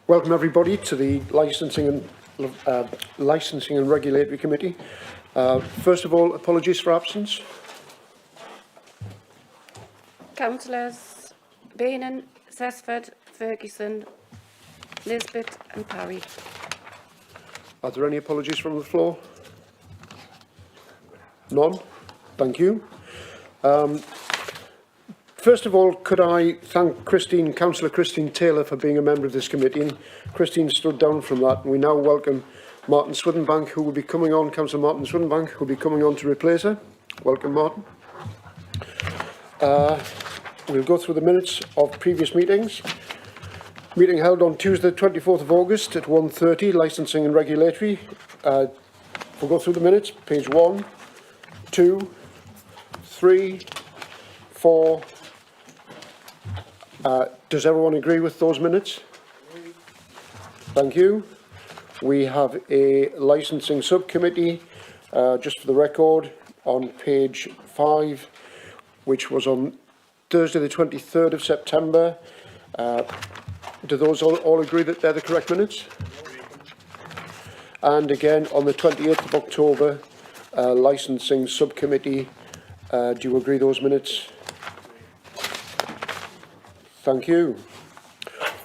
Welcome everybody to the Licensing and Regulatory Committee. First of all, apologies for absence. Councillors Bainan, Cessford, Ferguson, Nisbet and Parry. Are there any apologies from the floor? None? Thank you. First of all, could I thank Councillor Christine Taylor for being a member of this committee. And Christine stood down from that, and we now welcome Martin Swithenbank, who will be coming on, Councillor Martin Swithenbank, who will be coming on to replace her. Welcome, Martin. We'll go through the minutes of previous meetings. Meeting held on Tuesday, 24th of August at 1:30, Licensing and Regulatory. We'll go through the minutes, page 1, 2, 3, 4. Does everyone agree with those minutes? Thank you. We have a licensing subcommittee, just for the record, on page 5, which was on Thursday the 23rd of September. Do those all agree that they're the correct minutes? And again, on the 28th of October, licensing subcommittee, do you agree those minutes? Thank you.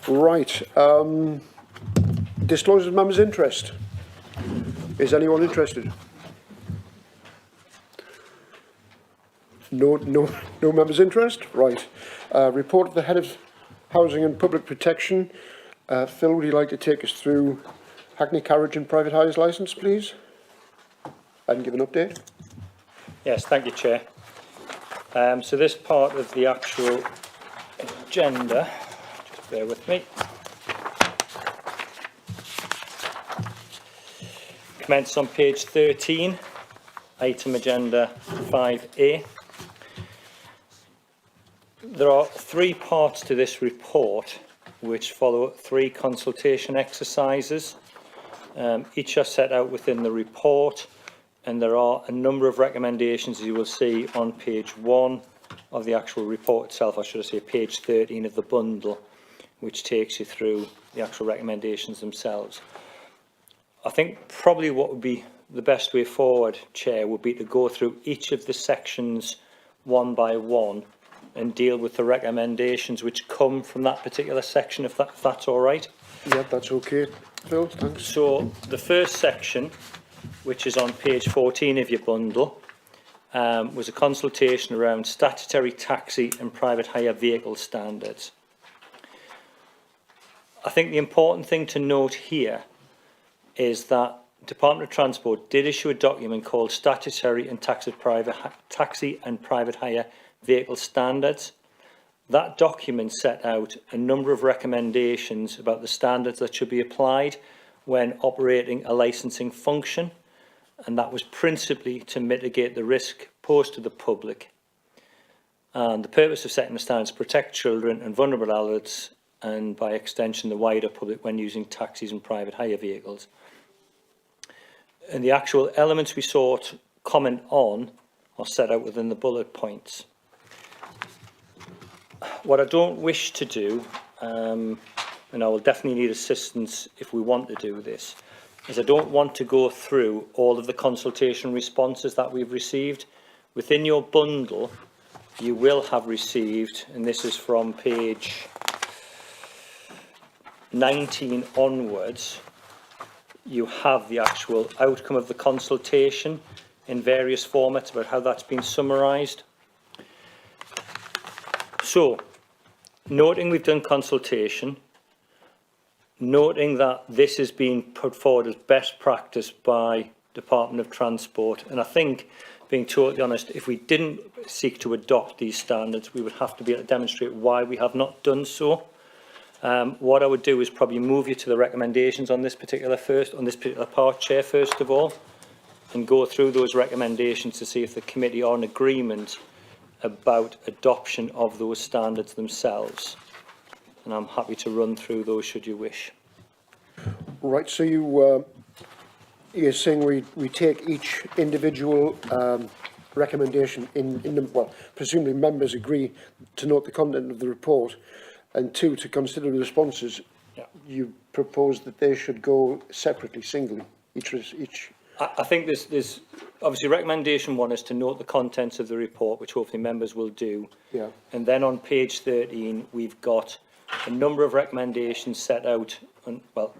Right. Disclosure of members' interest. Is anyone interested? No members' interest? Right. Report of the Head of Housing and Public Protection. Phil, would you like to take us through Hackney, Carriage and Private Hires Licence, please? And give an update. Yes, thank you, Chair. So this part of the actual agenda, just bear with me. Commence on page 13, item agenda 5A. There are 3 parts to this report which follow 3 consultation exercises. Each are set out within the report, and there are a number of recommendations you will see on page 1 of the actual report itself, or should I say page 13 of the bundle, which takes you through the actual recommendations themselves. I think probably what would be the best way forward, Chair, would be to go through each of the sections one by one and deal with the recommendations which come from that particular section, if that's all right. Yeah, that's okay, Phil, thanks. So the first section, which is on page 14 of your bundle, was a consultation around statutory taxi and private hire vehicle standards. I think the important thing to note here is that Department of Transport did issue a document called Statutory and Taxi and Private Hire Vehicle Standards. That document set out a number of recommendations about the standards that should be applied when operating a licensing function, and that was principally to mitigate the risk posed to the public. And the purpose of setting the standards is to protect children and vulnerable adults, and by extension the wider public, when using taxis and private hire vehicles. And the actual elements we sought comment on are set out within the bullet points. What I don't wish to do, and I will definitely need assistance if we want to do this, is I don't want to go through all of the consultation responses that we've received. Within your bundle, you will have received, and this is from page 19 onwards, you have the actual outcome of the consultation in various formats about how that's been summarised. So, noting we've done consultation, noting that this has been put forward as best practice by Department of Transport, and I think, being totally honest, if we didn't seek to adopt these standards, we would have to be able to demonstrate why we have not done so. What I would do is probably move you to the recommendations on this particular part, Chair, first of all, and go through those recommendations to see if the committee are in agreement about adoption of those standards themselves. And I'm happy to run through those should you wish. Right, so you're saying we take each individual recommendation in the, well, presumably members agree to note the content of the report, and 2, to consider the responses Yeah. you propose that they should go separately, singly, each. I think there's obviously recommendation 1 is to note the contents of the report, which hopefully members will do. Yeah. And then on page 13, we've got a number of recommendations set out. Well,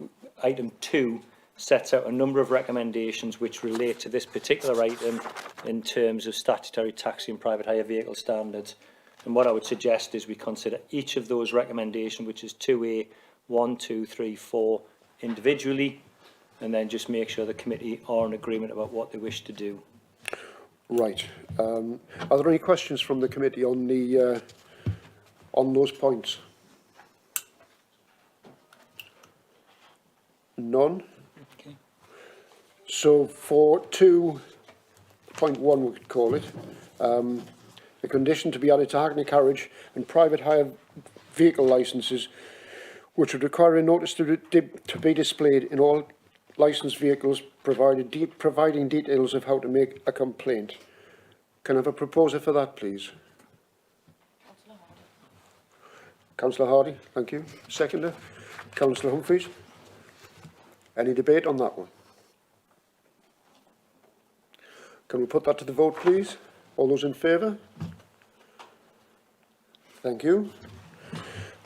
item 2 sets out a number of recommendations which relate to this particular item in terms of statutory taxi and private hire vehicle standards. And what I would suggest is we consider each of those recommendations, which is 2A, 1, 2, 3, 4, individually, and then just make sure the committee are in agreement about what they wish to do. Right. Are there any questions from the committee on the on those points? None. Okay. So for 2.1, we could call it, the condition to be added to Hackney Carriage and private hire vehicle licences, which would require a notice to be displayed in all licensed vehicles, providing details of how to make a complaint. Can I have a proposer for that, please? Councillor Hardy, thank you. Seconder, Councillor Humphreys. Any debate on that one? Can we put that to the vote, please? All those in favour? Thank you.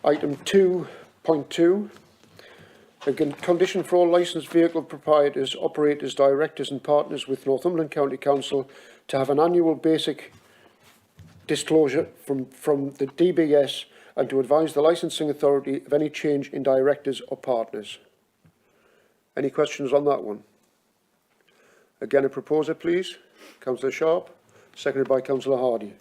Item 2.2. A condition for all licensed vehicle proprietors, operators, directors and partners with Northumberland County Council to have an annual basic disclosure from the DBS and to advise the licensing authority of any change in directors or partners. Any questions on that one? Again, a proposer, please. Councillor Sharp, seconded by Councillor Hardy.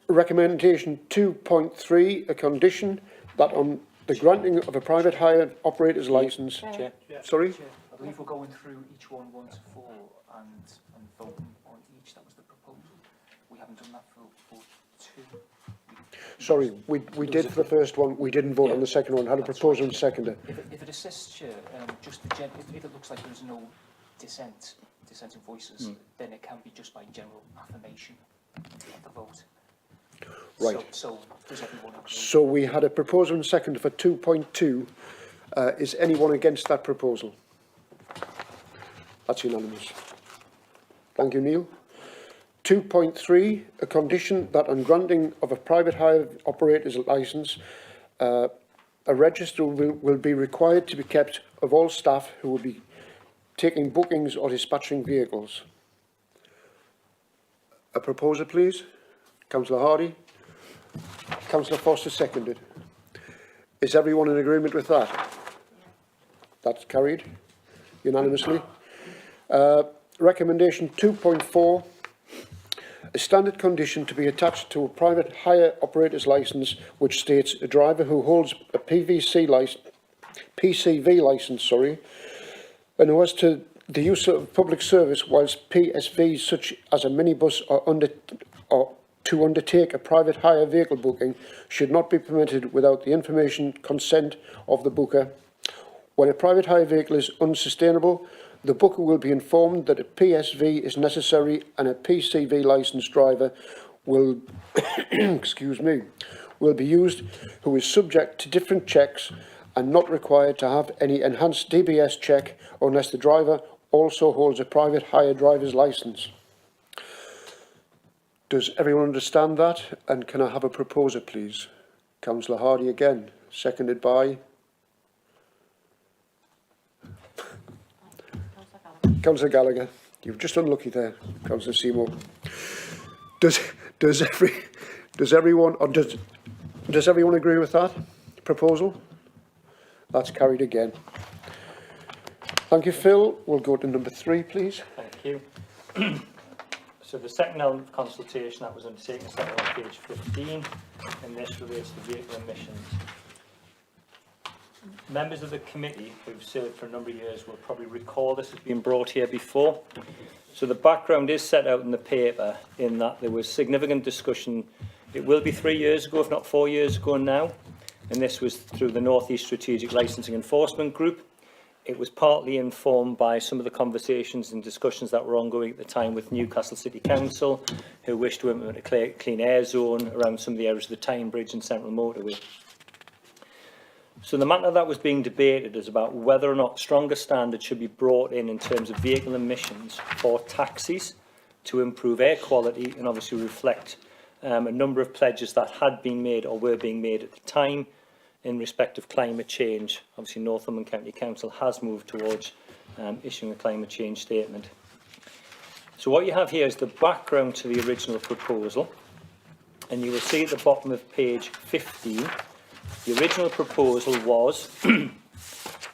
Recommendation 2.3, a condition that on the granting of a private hire operator's licence... Chair. Sorry? Chair, I believe we're going through each one 1 to 4 and voting on each. That was the proposal. We haven't done that for 2. Sorry, we did for the first one. We didn't vote on the second one. Had a proposer and seconder. If it assists, Chair, just the if it looks like there's no dissenting voices, then it can be just by general affirmation of the vote. Right. So does everyone agree? So we had a proposer and seconder for 2.2. Is anyone against that proposal? That's unanimous. Thank you, Neil. 2.3, a condition that on granting of a private hire operator's licence, a register will be required to be kept of all staff who will be taking bookings or dispatching vehicles. A proposer, please. Councillor Hardy. Councillor Foster seconded. Is everyone in agreement with that? Yeah. That's carried unanimously. Recommendation 2.4. A standard condition to be attached to a private hire operator's licence which states a driver who holds a PCV licence, and who has to the use of public service whilst PSVs such as a minibus or to undertake a private hire vehicle booking should not be permitted without the information consent of the booker. When a private hire vehicle is unsustainable, the booker will be informed that a PSV is necessary and a PCV licensed driver will, will be used who is subject to different checks and not required to have any enhanced DBS check unless the driver also holds a private hire driver's licence. Does everyone understand that? And can I have a proposer, please? Councillor Hardy again, seconded by... Councillor Gallagher. You've just unlucky there, Councillor Seymour. Does everyone agree with that proposal? That's carried again. Thank you, Phil. We'll go to number 3, please. Thank you. So the second element of consultation that was undertaken is on page 15, and this relates to vehicle emissions. Members of the committee who've served for a number of years will probably recall this has been brought here before. So the background is set out in the paper in that there was significant discussion. It will be 3 years ago, if not 4 years ago now, and this was through the North East Strategic Licensing Enforcement Group, it was partly informed by some of the conversations and discussions that were ongoing at the time with Newcastle City Council, who wished to implement a clean air zone around some of the areas of the Tyne Bridge and Central Motorway. So the matter that was being debated is about whether or not stronger standards should be brought in terms of vehicle emissions for taxis to improve air quality and obviously reflect a number of pledges that had been made or were being made at the time in respect of climate change. Obviously, Northumberland County Council has moved towards issuing a climate change statement. So what you have here is the background to the original proposal, and you will see at the bottom of page 15, the original proposal was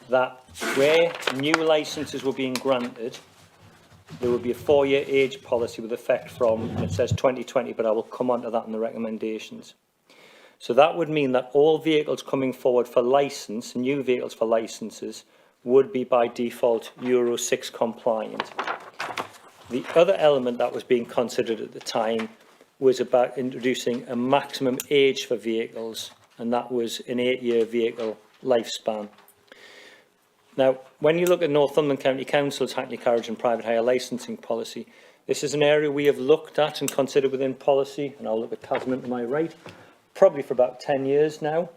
that where new licences were being granted, there would be a 4-year age policy with effect from, it says 2020, but I will come on to that in the recommendations. So that would mean that all vehicles coming forward for licence, new vehicles for licences, would be by default Euro 6 compliant. The other element that was being considered at the time was about introducing a maximum age for vehicles, and that was an 8-year vehicle lifespan. Now, when you look at Northumberland County Council's Hackney Carriage and private hire licensing policy, this is an area we have looked at and considered within policy, and I'll look at Tasman to my right, probably for about 10 years now,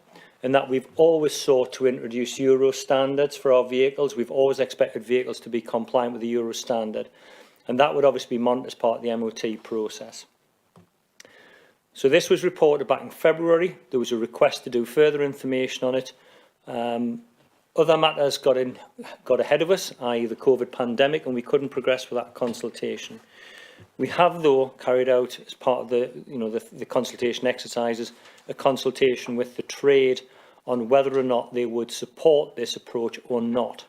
and that we've always sought to introduce Euro standards for our vehicles. We've always expected vehicles to be compliant with the Euro standard, and that would obviously be monitored as part of the MOT process. So this was reported back in February. There was a request to do further information on it. Other matters got ahead of us, i.e. the COVID pandemic, and we couldn't progress with that consultation. We have, though, carried out, as part of the consultation exercises, a consultation with the trade on whether or not they would support this approach or not.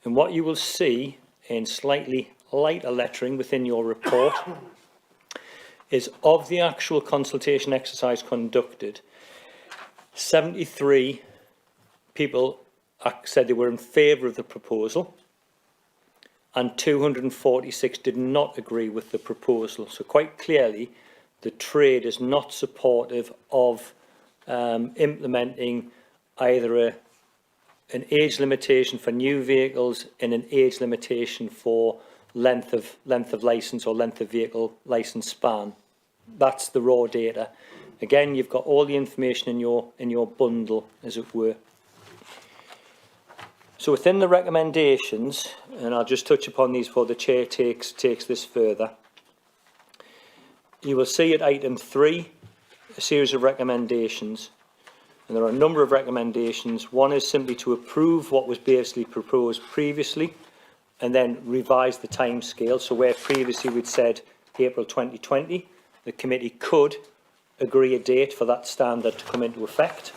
And what you will see in slightly lighter lettering within your report is of the actual consultation exercise conducted, 73 people said they were in favour of the proposal, and 246 did not agree with the proposal. So quite clearly, the trade is not supportive of implementing either an age limitation for new vehicles and an age limitation for length of licence or length of vehicle licence span. That's the raw data. Again, you've got all the information in your bundle, as it were. So within the recommendations, and I'll just touch upon these before the Chair takes this further, you will see at item 3 a series of recommendations, and there are a number of recommendations. One is simply to approve what was basically proposed previously and then revise the timescale. So where previously we'd said April 2020, the committee could agree a date for that standard to come into effect.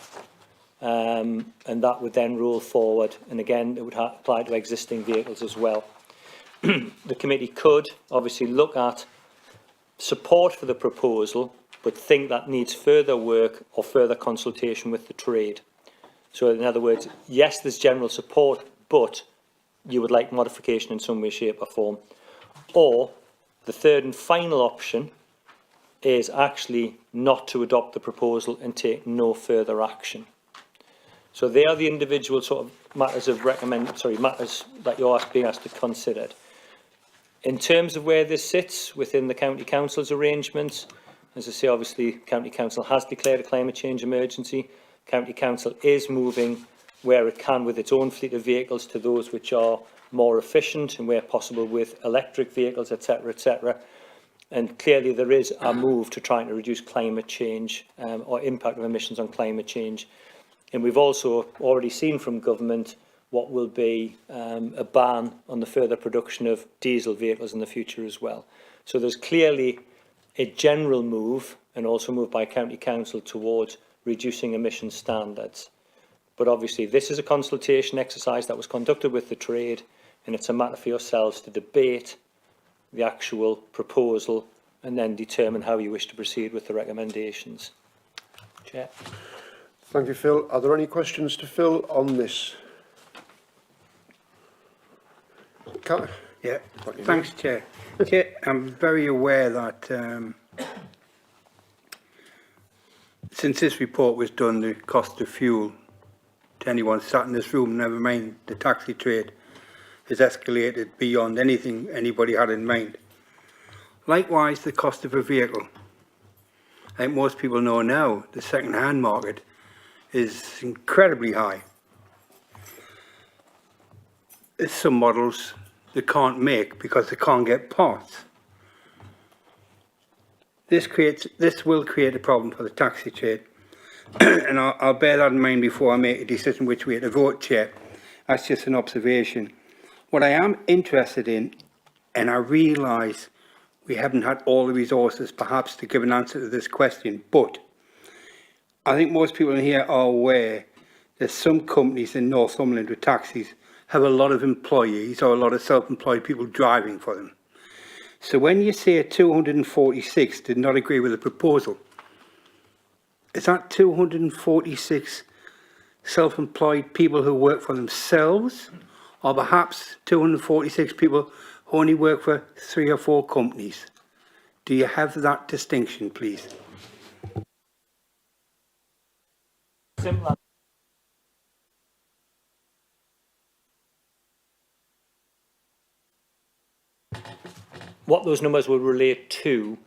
And that would then roll forward, and again it would apply to existing vehicles as well. The committee could obviously look at support for the proposal, but think that needs further work or further consultation with the trade. So in other words, yes, there's general support, but you would like modification in some way, shape or form. Or the third and final option is actually not to adopt the proposal and take no further action. So they are the individual sort of matters that you're being asked to consider. In terms of where this sits within the County Council's arrangements, as I say, obviously County Council has declared a climate change emergency. County Council is moving where it can with its own fleet of vehicles to those which are more efficient and where possible with electric vehicles, etc., etc. And clearly there is a move to trying to reduce climate change or impact of emissions on climate change. And we've also already seen from government what will be a ban on the further production of diesel vehicles in the future as well. So there's clearly a general move, and also move by County Council towards reducing emission standards. But obviously this is a consultation exercise that was conducted with the trade, and it's a matter for yourselves to debate the actual proposal and then determine how you wish to proceed with the recommendations. Chair. Thank you, Phil. Are there any questions to Phil on this? Yeah, thanks, Chair. Chair, I'm very aware that since this report was done, the cost of fuel to anyone sat in this room, never mind the taxi trade, has escalated beyond anything anybody had in mind. Likewise, the cost of a vehicle. Like most people know now, the second-hand market is incredibly high. There's some models they can't make because they can't get parts. This will create a problem for the taxi trade, and I'll bear that in mind before I make a decision which way to vote, Chair. That's just an observation. What I am interested in, and I realise we haven't had all the resources perhaps to give an answer to this question, but I think most people in here are aware that some companies in Northumberland with taxis have a lot of employees or a lot of self-employed people driving for them. So when you say 246 did not agree with the proposal, is that 246 self-employed people who work for themselves, or perhaps 246 people who only work for 3 or 4 companies? Do you have that distinction, please? Similar. What those numbers will relate to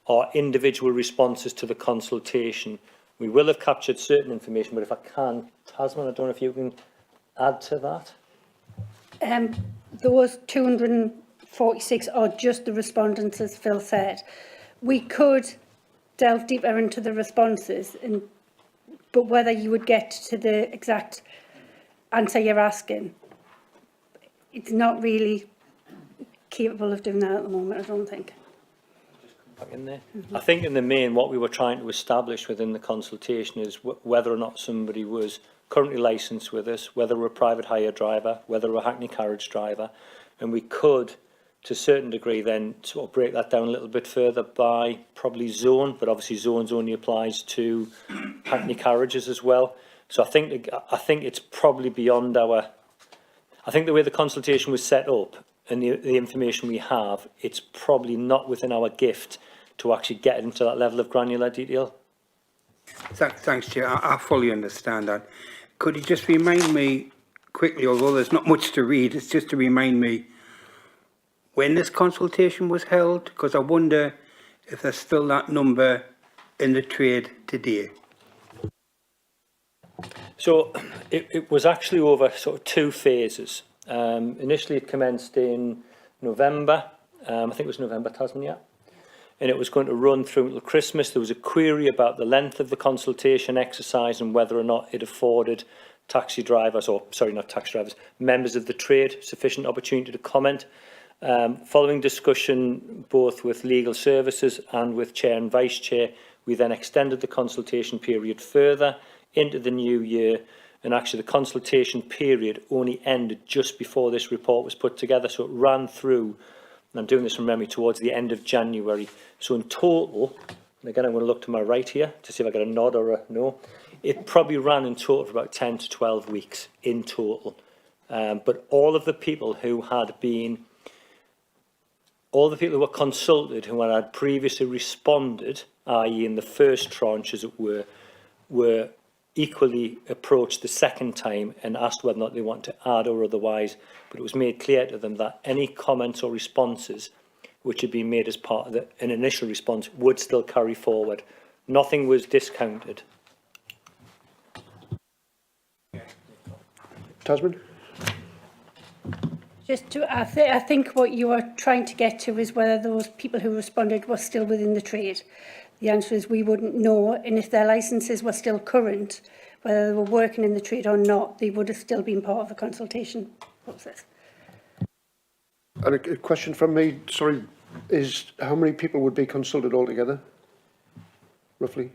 are individual responses to the consultation. We will have captured certain information, but if I can, Tasman, I don't know if you can add to that. Those 246 are just the respondents, as Phil said. We could delve deeper into the responses, but whether you would get to the exact answer you're asking, it's not really capable of doing that at the moment, I don't think. Back in there. I think in the main what we were trying to establish within the consultation is whether or not somebody was currently licensed with us, whether we're a private hire driver, whether we're a Hackney Carriage driver, and we could to a certain degree then sort of break that down a little bit further by probably zone, but obviously zones only applies to Hackney Carriages as well. So I think it's probably beyond our, I think the way the consultation was set up and the information we have, it's probably not within our gift to actually get into that level of granular detail. Thanks, Chair. I fully understand that. Could you just remind me quickly, although there's not much to read, it's just to remind me when this consultation was held, because I wonder if there's still that number in the trade today. So it was actually over sort of 2 phases. Initially it commenced in November, I think it was November, Tasmania, and it was going to run through until Christmas. There was a query about the length of the consultation exercise and whether or not it afforded taxi drivers, or sorry, not taxi drivers, members of the trade sufficient opportunity to comment. Following discussion both with legal services and with Chair and Vice Chair, we then extended the consultation period further into the new year, and actually the consultation period only ended just before this report was put together, so it ran through, and I'm doing this from memory, towards the end of January. So in total, and again I'm going to look to my right here to see if I get a nod or a no, it probably ran in total for about 10 to 12 weeks in total. But all of the people who were consulted, who had previously responded, i.e. in the first tranche as it were equally approached the second time and asked whether or not they want to add or otherwise, but it was made clear to them that any comments or responses which had been made as part of an initial response would still carry forward. Nothing was discounted. Tasman? Just to, I think what you are trying to get to is whether those people who responded were still within the trade. The answer is we wouldn't know, and if their licences were still current, whether they were working in the trade or not, they would have still been part of the consultation process. And a question from me, sorry, is how many people would be consulted altogether, roughly?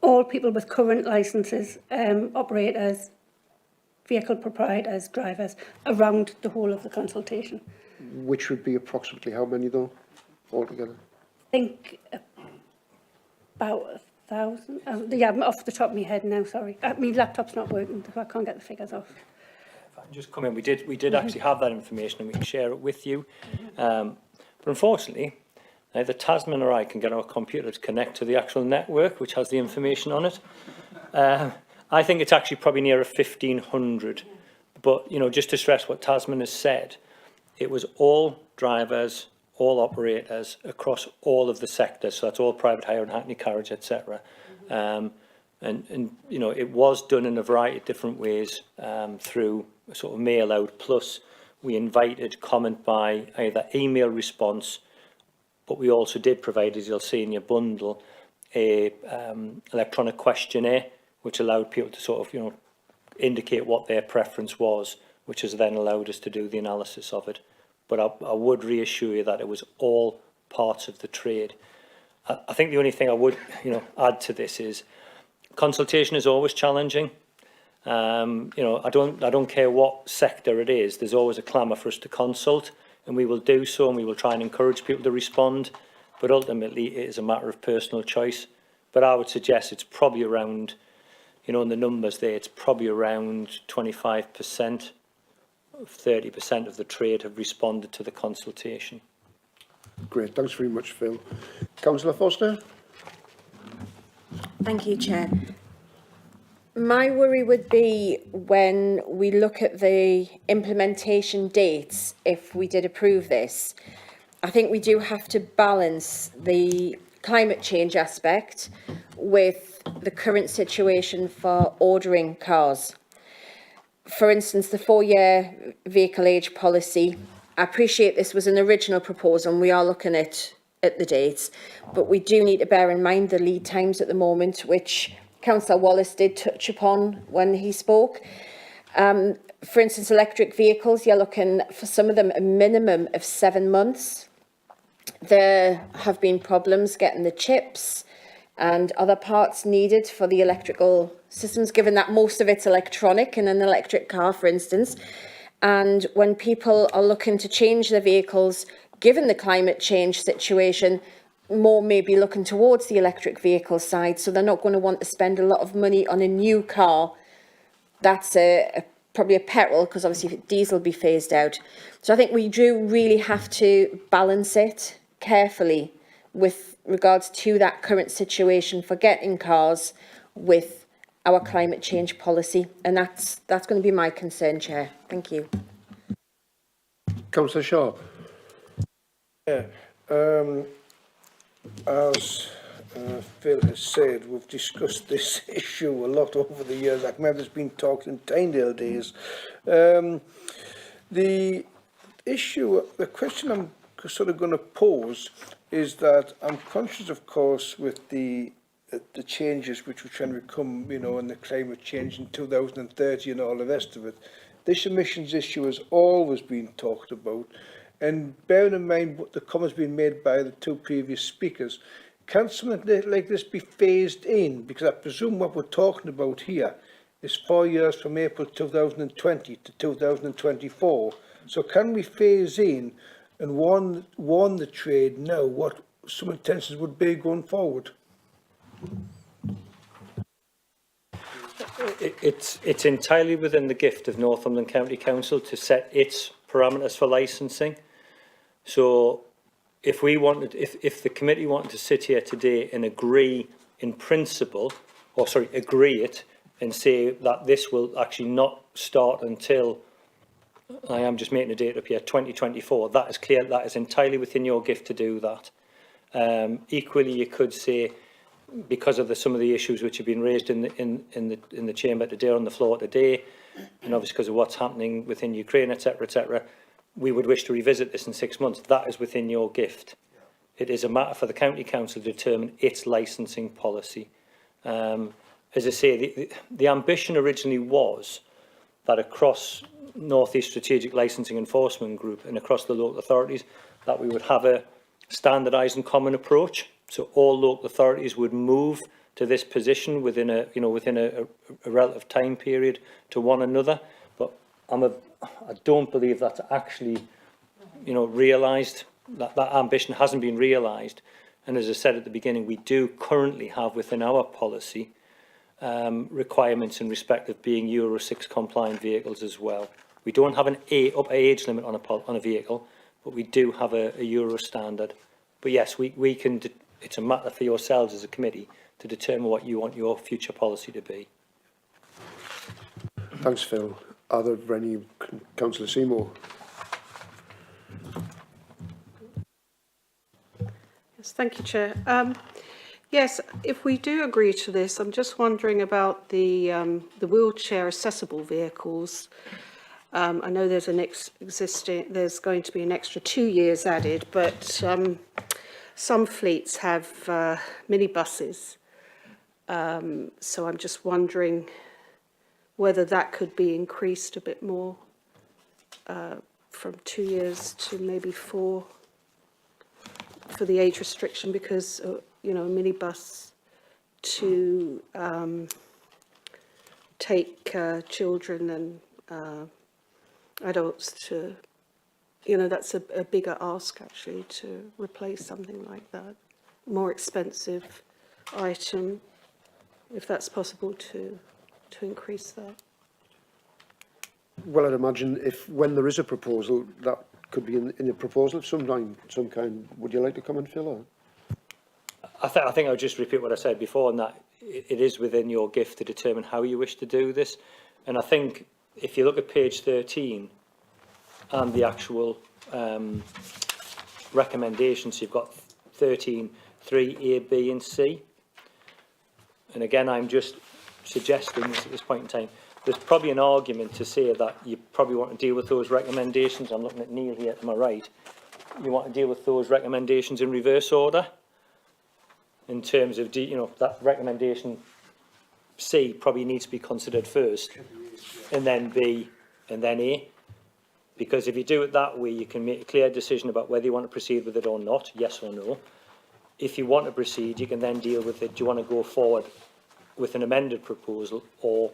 All people with current licences, operators, vehicle proprietors, drivers, around the whole of the consultation. Which would be approximately how many though, altogether? I think about 1,000. Yeah, I'm off the top of my head now, sorry. My laptop's not working, so I can't get the figures off. If I can just come in, we did actually have that information and we can share it with you. But unfortunately, Either Tasman or I can get our computer to connect to the actual network, which has the information on it. I think it's actually probably nearer 1,500. But, you know, just to stress what Tasman has said, it was all drivers, all operators across all of the sectors. So that's all private hire and Hackney, Carriage, etc. And, you know, it was done in a variety of different ways through sort of mail out. Plus, we invited comment by either email response, but we also did provide, as you'll see in your bundle, a electronic questionnaire, which allowed people to sort of, you know, indicate what their preference was, which has then allowed us to do the analysis of it. But I would reassure you that it was all parts of the trade. I think the only thing I would, you know, add to this is consultation is always challenging. You know, I don't care what sector it is. There's always a clamour for us to consult, and we will do so, and we will try and encourage people to respond. But ultimately, it is a matter of personal choice. But I would suggest it's probably around, you know, in the numbers there, it's probably around 25%, 30% of the trade have responded to the consultation. Great, thanks very much, Phil. Councillor Foster? Thank you, Chair. My worry would be when we look at the implementation dates, if we did approve this, I think we do have to balance the climate change aspect with the current situation for ordering cars. For instance, the 4-year vehicle age policy, I appreciate this was an original proposal and we are looking at the dates, but we do need to bear in mind the lead times at the moment, which Councillor Wallace did touch upon when he spoke. For instance, electric vehicles, you're looking for some of them a minimum of 7 months. There have been problems getting the chips and other parts needed for the electrical systems, given that most of it's electronic in an electric car, for instance. And when people are looking to change their vehicles, given the climate change situation, more may be looking towards the electric vehicle side, so they're not going to want to spend a lot of money on a new car. That's probably a peril, because obviously diesel will be phased out. So I think we do really have to balance it carefully with regards to that current situation for getting cars with our climate change policy, and that's going to be my concern, Chair. Thank you. Councillor Shaw? Yeah, as Phil has said, we've discussed this issue a lot over the years. I remember there's been talked in Tyndale days. The question I'm sort of going to pose is that I'm conscious, of course, with the changes which we're trying to become, you know, and the climate change in 2030 and all the rest of it. This emissions issue has always been talked about. And bearing in mind what the comments being made by the two previous speakers, can something like this be phased in? Because I presume what we're talking about here is 4 years from April 2020 to 2024. So can we phase in and warn the trade now what some intentions would be going forward? It's entirely within the gift of Northumberland County Council to set its parameters for licensing. So if the committee wanted to sit here today and agree in principle, agree it and say that this will actually not start until, I am just making a date up here, 2024, that is clear, that is entirely within your gift to do that. Equally, you could say, because of some of the issues which have been raised in the chamber today, on the floor today, and obviously because of what's happening within Ukraine, etc., we would wish to revisit this in 6 months. That is within your gift. It is a matter for the county council to determine its licensing policy. As I say, the ambition originally was that across North East Strategic Licensing Enforcement Group and across the local authorities, that we would have a standardised and common approach. So all local authorities would move to this position within a relative time period to one another. But I don't believe that's actually, realised. That ambition hasn't been realised. And as I said at the beginning, we do currently have within our policy requirements in respect of being Euro 6 compliant vehicles as well. We don't have an upper age limit on a vehicle, but we do have a Euro standard. But yes, we can, it's a matter for yourselves as a committee to determine what you want your future policy to be. Thanks, Phil. Are there any, Councillor Seymour? Yes, thank you, Chair. Yes, if we do agree to this, I'm just wondering about the wheelchair accessible vehicles. I know there's there's going to be an extra 2 years added, but some fleets have minibuses. So I'm just wondering whether that could be increased a bit more from 2 years to maybe 4 for the age restriction, because you know, a minibus to take children and adults to, you know, that's a bigger ask actually to replace something like that. More expensive item, if that's possible to increase that. Well, I'd imagine when there is a proposal, that could be in a proposal of some kind. Would you like to comment, Phil? Or? I think I'll just repeat what I said before, and that it is within your gift to determine how you wish to do this. And I think if you look at page 13 and the actual recommendations, you've got 13, 3, A, B and C. And again, I'm just suggesting this at this point in time, there's probably an argument to say that you probably want to deal with those recommendations. I'm looking at Neil here to my right. You want to deal with those recommendations in reverse order. In terms of, you know, that recommendation C probably needs to be considered first, and then B, and then A. Because if you do it that way, you can make a clear decision about whether you want to proceed with it or not, yes or no. If you want to proceed, you can then deal with it. Do you want to go forward with an amended proposal, or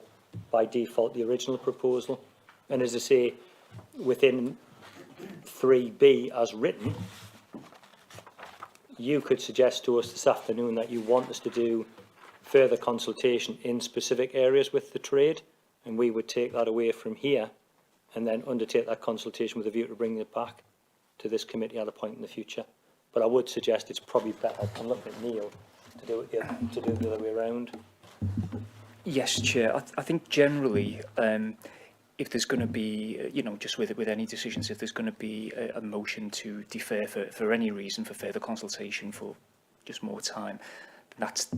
by default the original proposal? And as I say, within 3B as written, you could suggest to us this afternoon that you want us to do further consultation in specific areas with the trade, and we would take that away from here and then undertake that consultation with a view to bringing it back to this committee at a point in the future. But I would suggest it's probably better, I'm looking at Neil, to do it the other way around. Yes, Chair. I think generally, if there's going to be, you know, just with any decisions, if there's going to be a motion to defer for any reason for further consultation for just more time, that's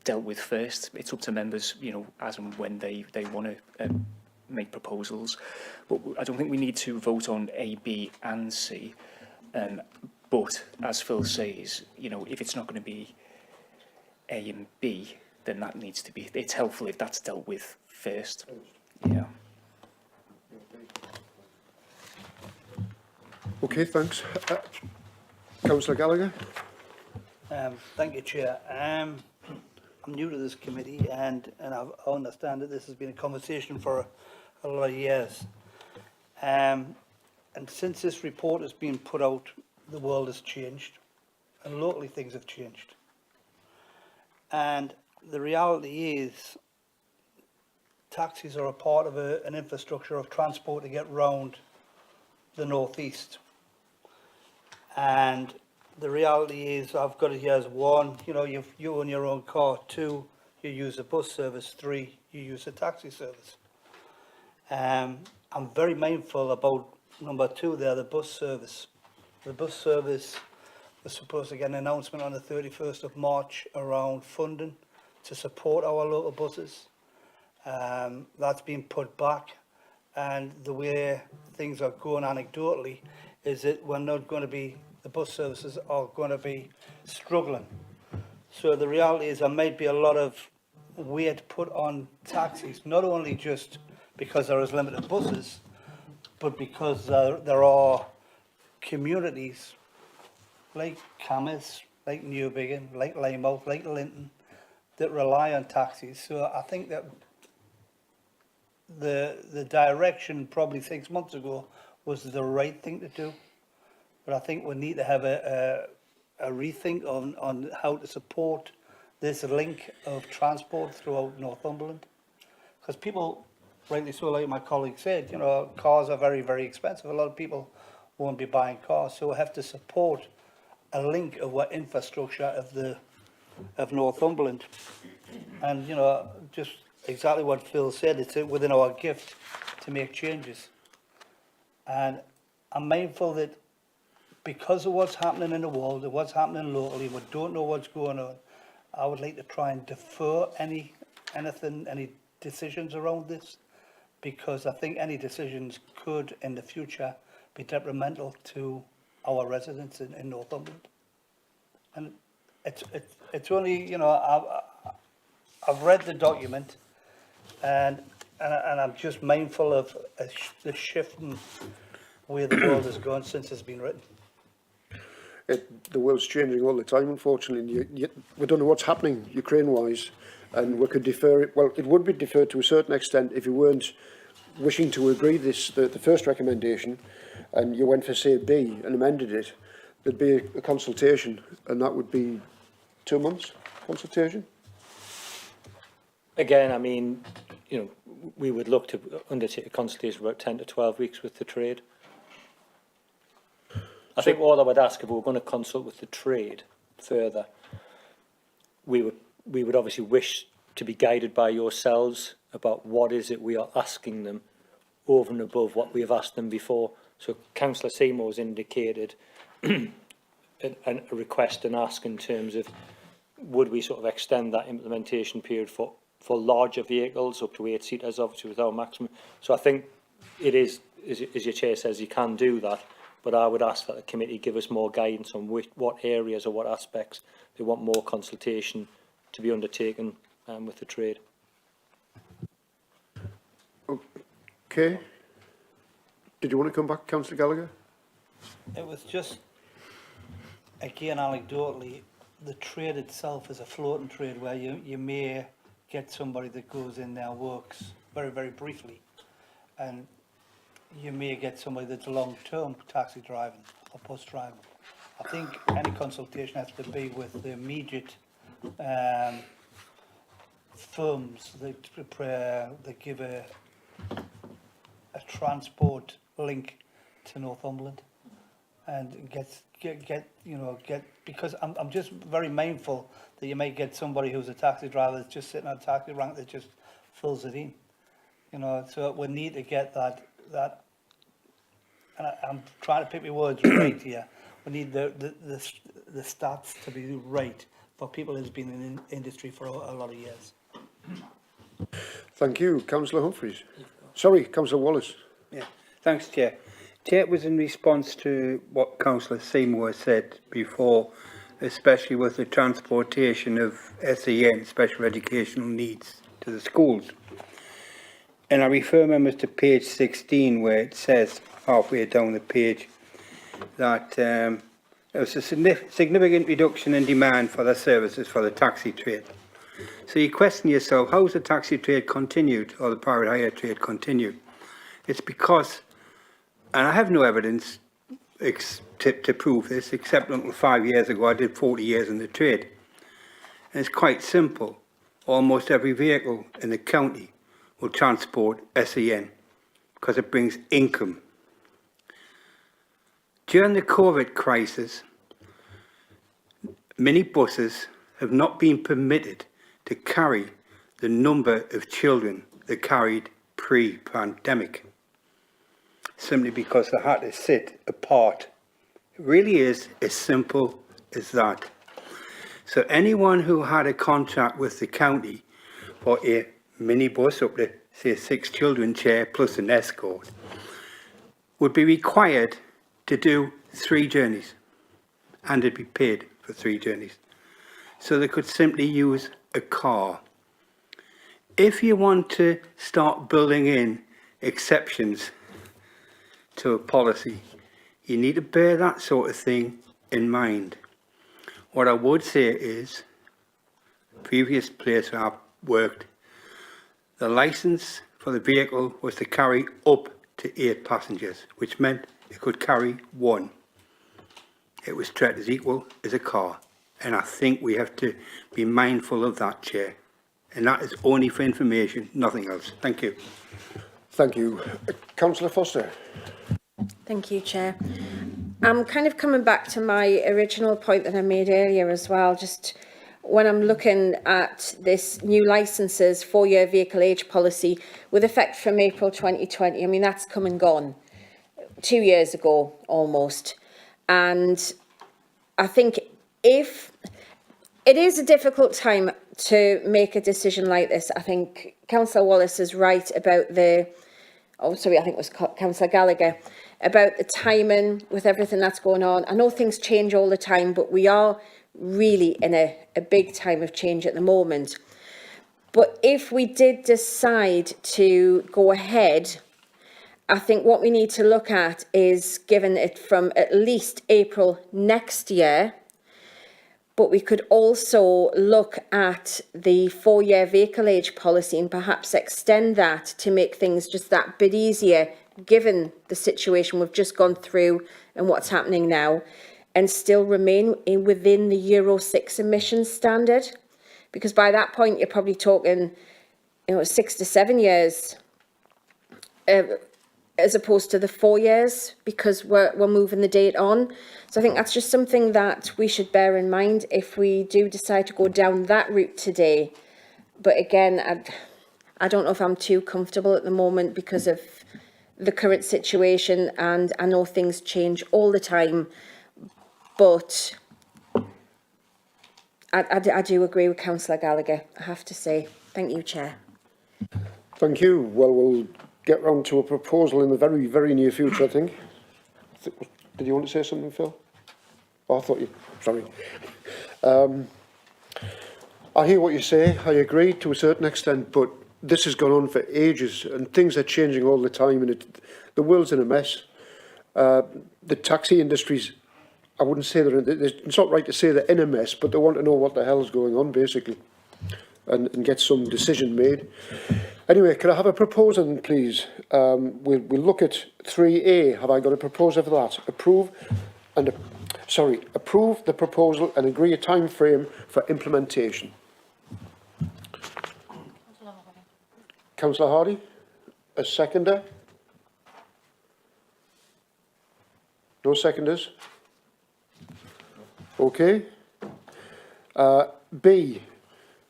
dealt with first. It's up to members, you know, as and when they want to make proposals. But I don't think we need to vote on A, B and C. But as Phil says, you know, if it's not going to be A and B, then that needs to be, it's helpful if that's dealt with first. Yeah. Okay, thanks. Councillor Gallagher? Thank you, Chair. I'm new to this committee, and I understand that this has been a conversation for a lot of years. And since this report has been put out, the world has changed, and locally things have changed. And the reality is, taxis are a part of an infrastructure of transport to get round the northeast. And the reality is, I've got it here as 1, you know, you own your own car. 2, you use a bus service. 3, you use a taxi service. I'm very mindful about number 2 there, the bus service. The bus service was supposed to get an announcement on the 31st of March around funding to support our local buses. That's been put back, and the way things are going anecdotally is that we're not going to be, the bus services are going to be struggling. So the reality is there might be a lot of weight put on taxis, not only just because there is limited buses, but because there are communities like Camas, like Newbiggin, like Lymouth, like Linton, that rely on taxis. So I think that the direction probably 6 months ago was the right thing to do. But I think we need to have a rethink on how to support this link of transport throughout Northumberland. Because people, rightly so, like my colleague said, you know, cars are very, very expensive. A lot of people won't be buying cars, so we have to support a link of what infrastructure of Northumberland. And, you know, just exactly what Phil said, it's within our gift to make changes. And I'm mindful that because of what's happening in the world and what's happening locally, we don't know what's going on, I would like to try and defer any decisions around this, because I think any decisions could in the future be detrimental to our residents in Northumberland. And it's only, you know, I've read the document, and I'm just mindful of the shift in where the world has gone since it's been written. The world's changing all the time, unfortunately. We don't know what's happening Ukraine-wise, and we could defer it. Well, it would be deferred to a certain extent if you weren't wishing to agree the first recommendation, and you went for, say, B and amended it. There'd be a consultation, and that would be 2 months consultation. Again, I mean, you know, we would look to undertake a consultation for about 10 to 12 weeks with the trade. I think all I would ask, if we were going to consult with the trade further, we would obviously wish to be guided by yourselves about what is it we are asking them over and above what we have asked them before. So Councillor Seymour has indicated a request and ask in terms of, would we sort of extend that implementation period for larger vehicles up to 8-seaters, obviously with our maximum. So I think it is, as your chair says, you can do that, but I would ask that the committee give us more guidance on what areas or what aspects they want more consultation to be undertaken with the trade. Okay. Did you want to come back, Councillor Gallagher? It was just, again, anecdotally, the trade itself is a floating trade where you may get somebody that goes in there, works very, very briefly, and you may get somebody that's long-term taxi driving or bus driving. I think any consultation has to be with the immediate firms that give a transport link to Northumberland, and get because I'm just very mindful that you might get somebody who's a taxi driver that's just sitting on a taxi rank that just fills it in, you know. So we need to get that, and I'm trying to pick my words right here. We need the stats to be right for people who's been in the industry for a lot of years. Thank you, Councillor Humphreys. Sorry, Councillor Wallace. Yeah, thanks, Chair. Chair, it was in response to what Councillor Seymour said before, especially with the transportation of SEN, special educational needs, to the schools. And I refer members to page 16, where it says, halfway down the page, that there was a significant reduction in demand for the services for the taxi trade. So you question yourself, how has the taxi trade continued, or the private hire trade continued? It's because, and I have no evidence to prove this, except until 5 years ago I did 40 years in the trade. And it's quite simple. Almost every vehicle in the county will transport SEN because it brings income. During the COVID crisis, minibuses have not been permitted to carry the number of children they carried pre-pandemic, simply because they had to sit apart. It really is as simple as that. So anyone who had a contract with the county for a minibus up to, say, 6 children, chair, plus an escort, would be required to do 3 journeys, and they'd be paid for 3 journeys. So they could simply use a car. If you want to start building in exceptions to a policy, you need to bear that sort of thing in mind. What I would say is, previous place where I've worked, the licence for the vehicle was to carry up to 8 passengers, which meant it could carry 1. It was treated as equal as a car, and I think we have to be mindful of that, Chair. And that is only for information, nothing else. Thank you. Thank you. Councillor Foster. Thank you, Chair. I'm kind of coming back to my original point that I made earlier as well, just when I'm looking at this new licences, 4-year vehicle age policy with effect from April 2020. I mean, that's come and gone 2 years ago almost. And I think if it is a difficult time to make a decision like this, I think Councillor Wallace is right about I think it was Councillor Gallagher, about the timing with everything that's going on. I know things change all the time, but we are really in a big time of change at the moment. But if we did decide to go ahead, I think what we need to look at is giving it from at least April next year. But we could also look at the 4-year vehicle age policy and perhaps extend that to make things just that bit easier, given the situation we've just gone through and what's happening now, and still remain within the Euro 6 emissions standard. Because by that point, you're probably talking, 6 to 7 years, as opposed to the 4 years, because we're moving the date on. So I think that's just something that we should bear in mind if we do decide to go down that route today. But again, I don't know if I'm too comfortable at the moment because of the current situation, and I know things change all the time. But I do agree with Councillor Gallagher, I have to say. Thank you, Chair. Thank you. Well, we'll get round to a proposal in the very, very near future, I think. Did you want to say something, Phil? Oh, I thought you... Sorry. I hear what you say. I agree to a certain extent, but this has gone on for ages and things are changing all the time, and the world's in a mess. The taxi industry's... I wouldn't say it's not right to say they're in a mess, but they want to know what the hell's going on, basically, and get some decision made. Anyway, can I have a proposal, then, please? We'll look at 3A. Have I got a proposer for that? Approve the proposal and agree a time frame for implementation. Councillor Hardy, a seconder? No seconders? Okay. B,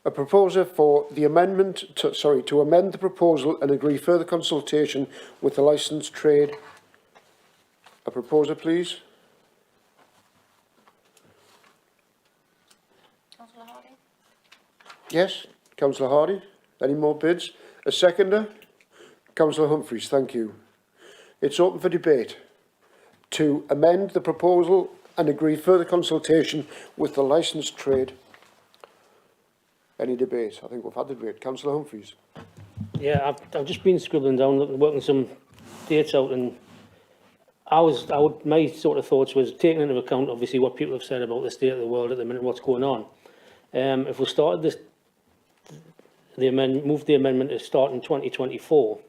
a proposer for the amendment to amend the proposal and agree further consultation with the licensed trade. A proposer, please. Councillor Hardy? Yes, Councillor Hardy. Any more bids? A seconder? Councillor Humphreys, thank you. It's open for debate. To amend the proposal and agree further consultation with the licensed trade. Any debate? I think we've had the debate. Councillor Humphreys. Yeah, I've just been scribbling down, working some dates out, and my sort of thoughts was taking into account obviously what people have said about the state of the world at the minute, what's going on. If we started moved the amendment to start in 2024,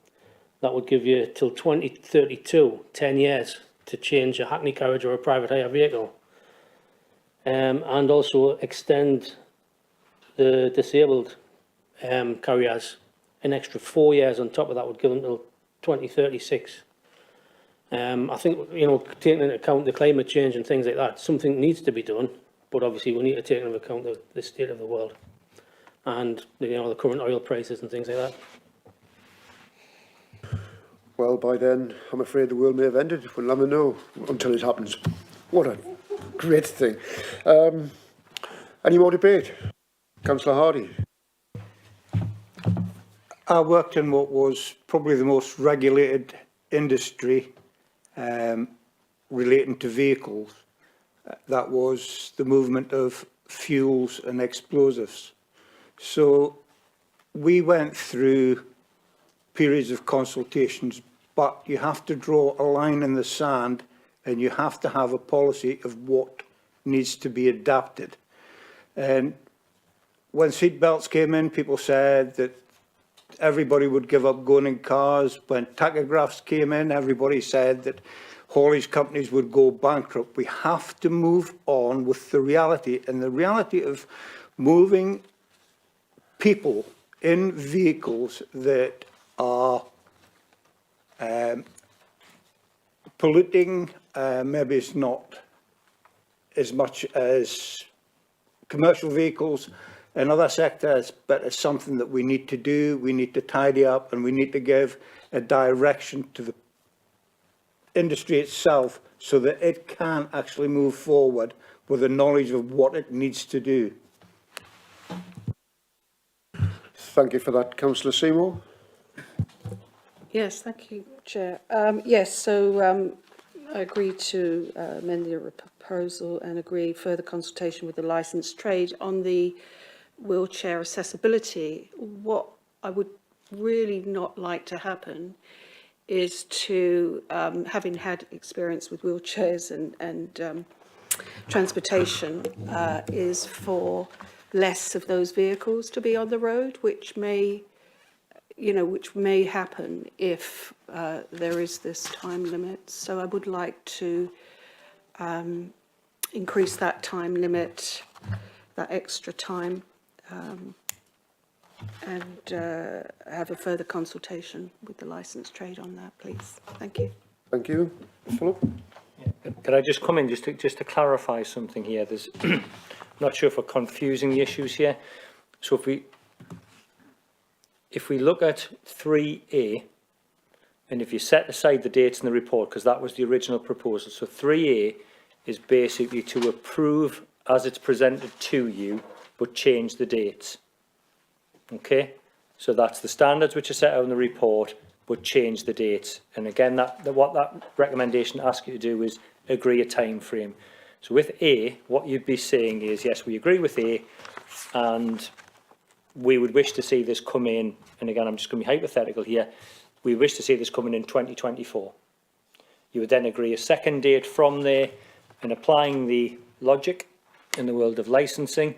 that would give you till 2032, 10 years to change a Hackney carriage or a private hire vehicle, and also extend the disabled carriers an extra 4 years on top of that would give them till 2036. I think, taking into account the climate change and things like that, something needs to be done, but obviously we need to take into account the state of the world and the current oil prices and things like that. Well, by then, I'm afraid the world may have ended. We'll never know until it happens. What a great thing. Any more debate? Councillor Hardy. I worked in what was probably the most regulated industry relating to vehicles. That was the movement of fuels and explosives. So we went through periods of consultations, but you have to draw a line in the sand and you have to have a policy of what needs to be adapted. And when seatbelts came in, people said that everybody would give up going in cars. When tachographs came in, everybody said that haulage companies would go bankrupt. We have to move on with the reality, and the reality of moving people in vehicles that are polluting maybe it's not as much as commercial vehicles and other sectors, but it's something that we need to do, we need to tidy up, and we need to give a direction to the industry itself so that it can actually move forward with the knowledge of what it needs to do. Thank you for that, Councillor Seymour. Yes, thank you, Chair. Yes, so I agree to amend the proposal and agree further consultation with the licensed trade on the wheelchair accessibility. What I would really not like to happen is to, having had experience with wheelchairs and transportation, is for less of those vehicles to be on the road, which may happen if there is this time limit. So I would like to increase that time limit, that extra time, and have a further consultation with the licensed trade on that, please. Thank you. Thank you. Philip? Could I just come in just to clarify something here? There's not sure if we're confusing the issues here. So if we look at 3A, and if you set aside the dates in the report, because that was the original proposal, so 3A is basically to approve as it's presented to you, but change the dates. Okay, so that's the standards which are set out in the report, but change the dates. And again, what that recommendation asks you to do is agree a time frame. So with A, what you'd be saying is, yes, we agree with A, and we would wish to see this come in, and again, I'm just going to be hypothetical here, we wish to see this coming in 2024. You would then agree a second date from there, and applying the logic in the world of licensing,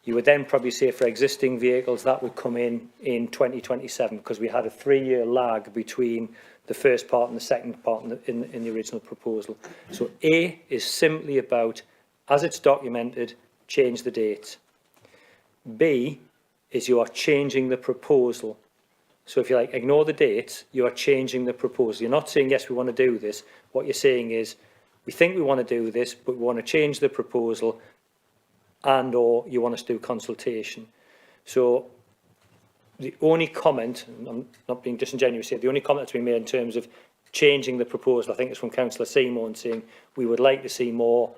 you would then probably say for existing vehicles that would come in 2027, because we had a 3-year lag between the first part and the second part in the original proposal. So A is simply about, as it's documented, change the dates. B is you are changing the proposal. So if you like, ignore the dates, you are changing the proposal. You're not saying, yes, we want to do this. What you're saying is, we think we want to do this, but we want to change the proposal, and or you want us to do consultation. So the only comment, and I'm not being disingenuous here, the only comment that's been made in terms of changing the proposal, I think, is from Councillor Seymour, and saying we would like to see more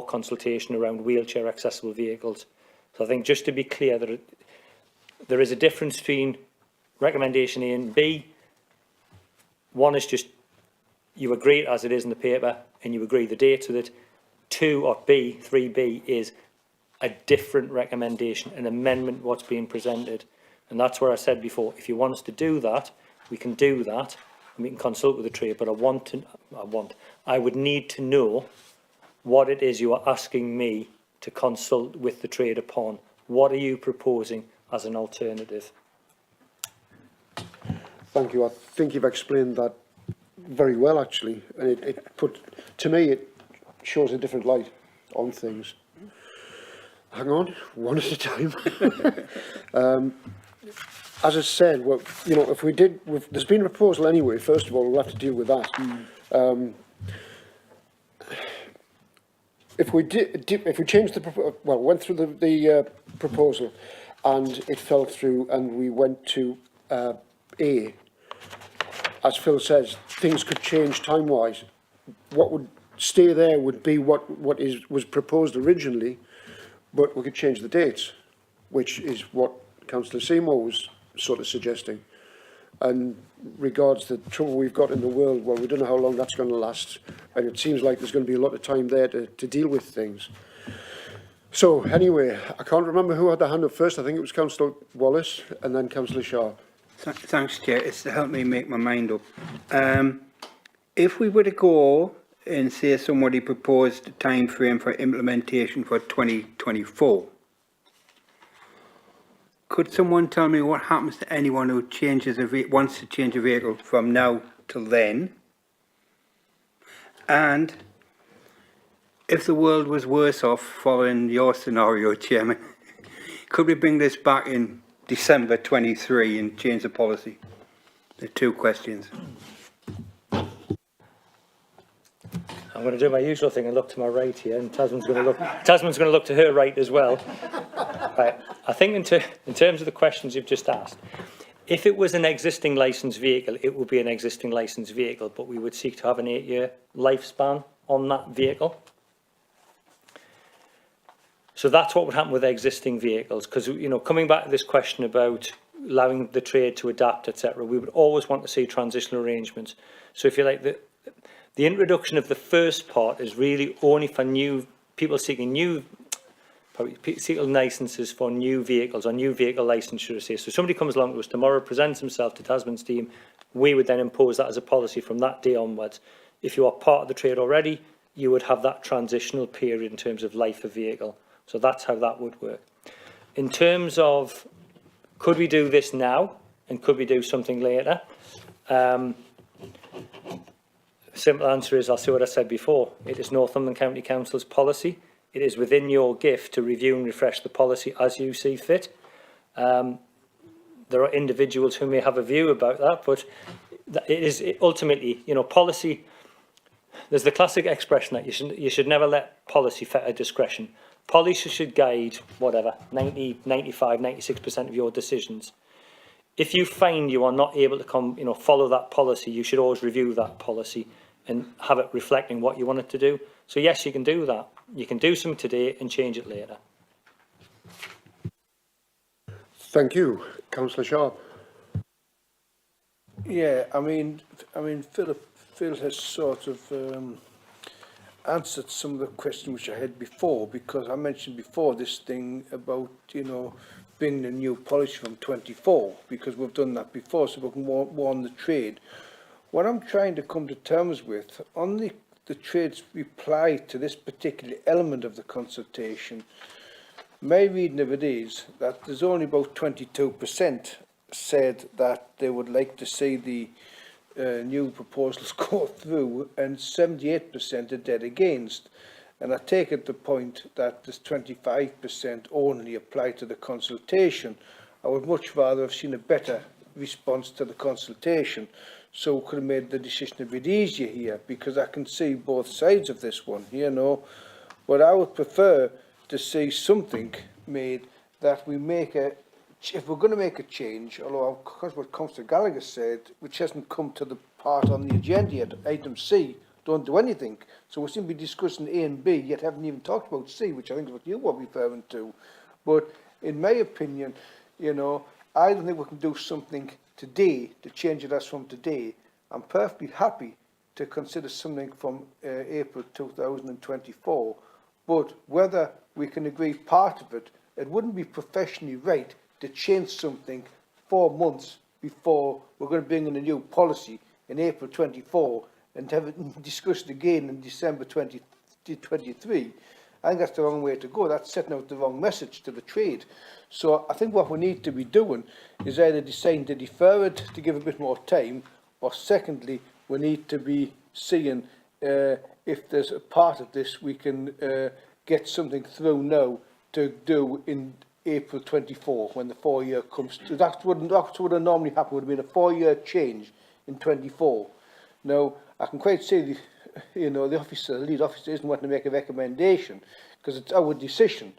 consultation around wheelchair accessible vehicles. So I think just to be clear that there is a difference between recommendation A and B. One is just you agree it as it is in the paper and you agree the dates with it. 2 or B, 3B is a different recommendation, an amendment what's being presented. And that's where I said before, if you want us to do that, we can do that and we can consult with the trade, but I would need to know what it is you are asking me to consult with the trade upon. What are you proposing as an alternative? Thank you. I think you've explained that very well, actually. And to me, it shows a different light on things. Hang on, one at a time. As I said, well, you know, there's been a proposal anyway. First of all, we'll have to deal with that. If we changed went through the proposal, and it fell through, and we went to A, as Phil says, things could change time-wise. What would stay there would be what was proposed originally, but we could change the dates, which is what Councillor Seymour was sort of suggesting. And regards the trouble we've got in the world, well, we don't know how long that's going to last, and it seems like there's going to be a lot of time there to deal with things. So, anyway, I can't remember who had the hand up first. I think it was Councillor Wallace and then Councillor Sharp. Thanks, Chair. It's to help me make my mind up. If we were to go and say somebody proposed a time frame for implementation for 2024, could someone tell me what happens to anyone who wants to change a vehicle from now till then? And if the world was worse off following your scenario, Chairman, could we bring this back in December 23 and change the policy? The two questions. I'm going to do my usual thing and look to my right here, and Tasman's going to look to her right as well. Right. I think in terms of the questions you've just asked, if it was an existing licensed vehicle, it would be an existing licensed vehicle, but we would seek to have an 8-year lifespan on that vehicle. So that's what would happen with existing vehicles, because, you know, coming back to this question about allowing the trade to adapt, etc., we would always want to see transitional arrangements. So if you like, the introduction of the first part is really only for new people seeking seeking licences for new vehicles or new vehicle licensure. So somebody comes along to us tomorrow, presents himself to Tasman's team, we would then impose that as a policy from that day onwards. If you are part of the trade already, you would have that transitional period in terms of life of vehicle. So that's how that would work. In terms of, could we do this now and could we do something later? Simple answer is, I'll say what I said before. It is Northumberland County Council's policy. It is within your gift to review and refresh the policy as you see fit. There are individuals who may have a view about that, but it is ultimately, you know, policy. There's the classic expression that you should never let policy fetter discretion. Policy should guide whatever 90, 95, 96% of your decisions. If you find you are not able to follow that policy, you should always review that policy and have it reflecting what you want it to do. So yes, you can do that. You can do something today and change it later. Thank you. Councillor Sharp. Yeah, I mean, Phil has sort of answered some of the questions which I had before, because I mentioned before this thing about, you know, bringing a new policy from 24, because we've done that before, so we can warn the trade. What I'm trying to come to terms with, on the trade's reply to this particular element of the consultation, my reading of it is that there's only about 22% said that they would like to see the new proposals go through, and 78% are dead against. And I take it the point that this 25% only apply to the consultation. I would much rather have seen a better response to the consultation, so we could have made the decision a bit easier here, because I can see both sides of this one, you know. But I would prefer to see something made that we make a, if we're going to make a change, although because what Councillor Gallagher said, which hasn't come to the part on the agenda yet, item C, don't do anything. So we seem to be discussing A and B, yet haven't even talked about C, which I think is what you were referring to. But in my opinion, you know, I don't think we can do something today to change it as from today. I'm perfectly happy to consider something from April 2024, but whether we can agree part of it, it wouldn't be professionally right to change something 4 months before we're going to bring in a new policy in April 24 and have it discussed again in December 2023. I think that's the wrong way to go. That's setting out the wrong message to the trade. So I think what we need to be doing is either deciding to defer it to give a bit more time, or secondly, we need to be seeing if there's a part of this we can get something through now to do in April 24 when the 4-year comes to. That's what would normally happen, would have been a 4-year change in 24. Now, I can quite see the, you know, the lead officer isn't wanting to make a recommendation because it's our decision.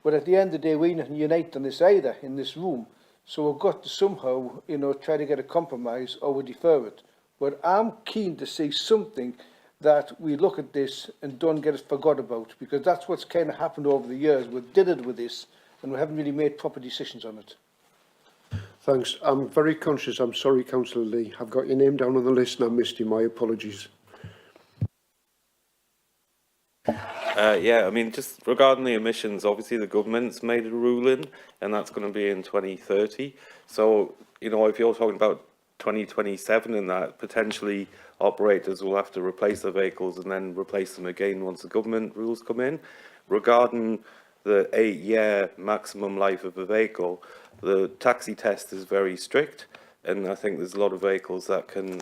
But at the end of the day, we don't unite on this either in this room. So we've got to somehow, you know, try to get a compromise or we defer it. But I'm keen to see something that we look at this and don't get it forgot about, because that's what's kind of happened over the years. We did it with this and we haven't really made proper decisions on it. Thanks. I'm very conscious. I'm sorry, Councillor Lee. I've got your name down on the list and I missed you. My apologies. Yeah, I mean, just regarding the emissions, obviously the government's made a ruling and that's going to be in 2030. So, you know, if you're talking about 2027 and that, potentially operators will have to replace their vehicles and then replace them again once the government rules come in. Regarding the 8-year maximum life of a vehicle, the taxi test is very strict, and I think there's a lot of vehicles that can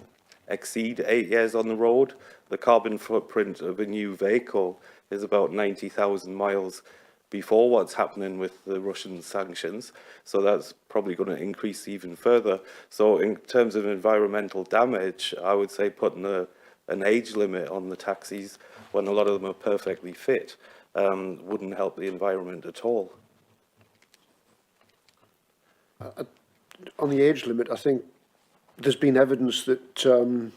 exceed 8 years on the road. The carbon footprint of a new vehicle is about 90,000 miles before what's happening with the Russian sanctions, so that's probably going to increase even further. So in terms of environmental damage, I would say putting the an age limit on the taxis when a lot of them are perfectly fit wouldn't help the environment at all. On the age limit, I think there's been evidence that,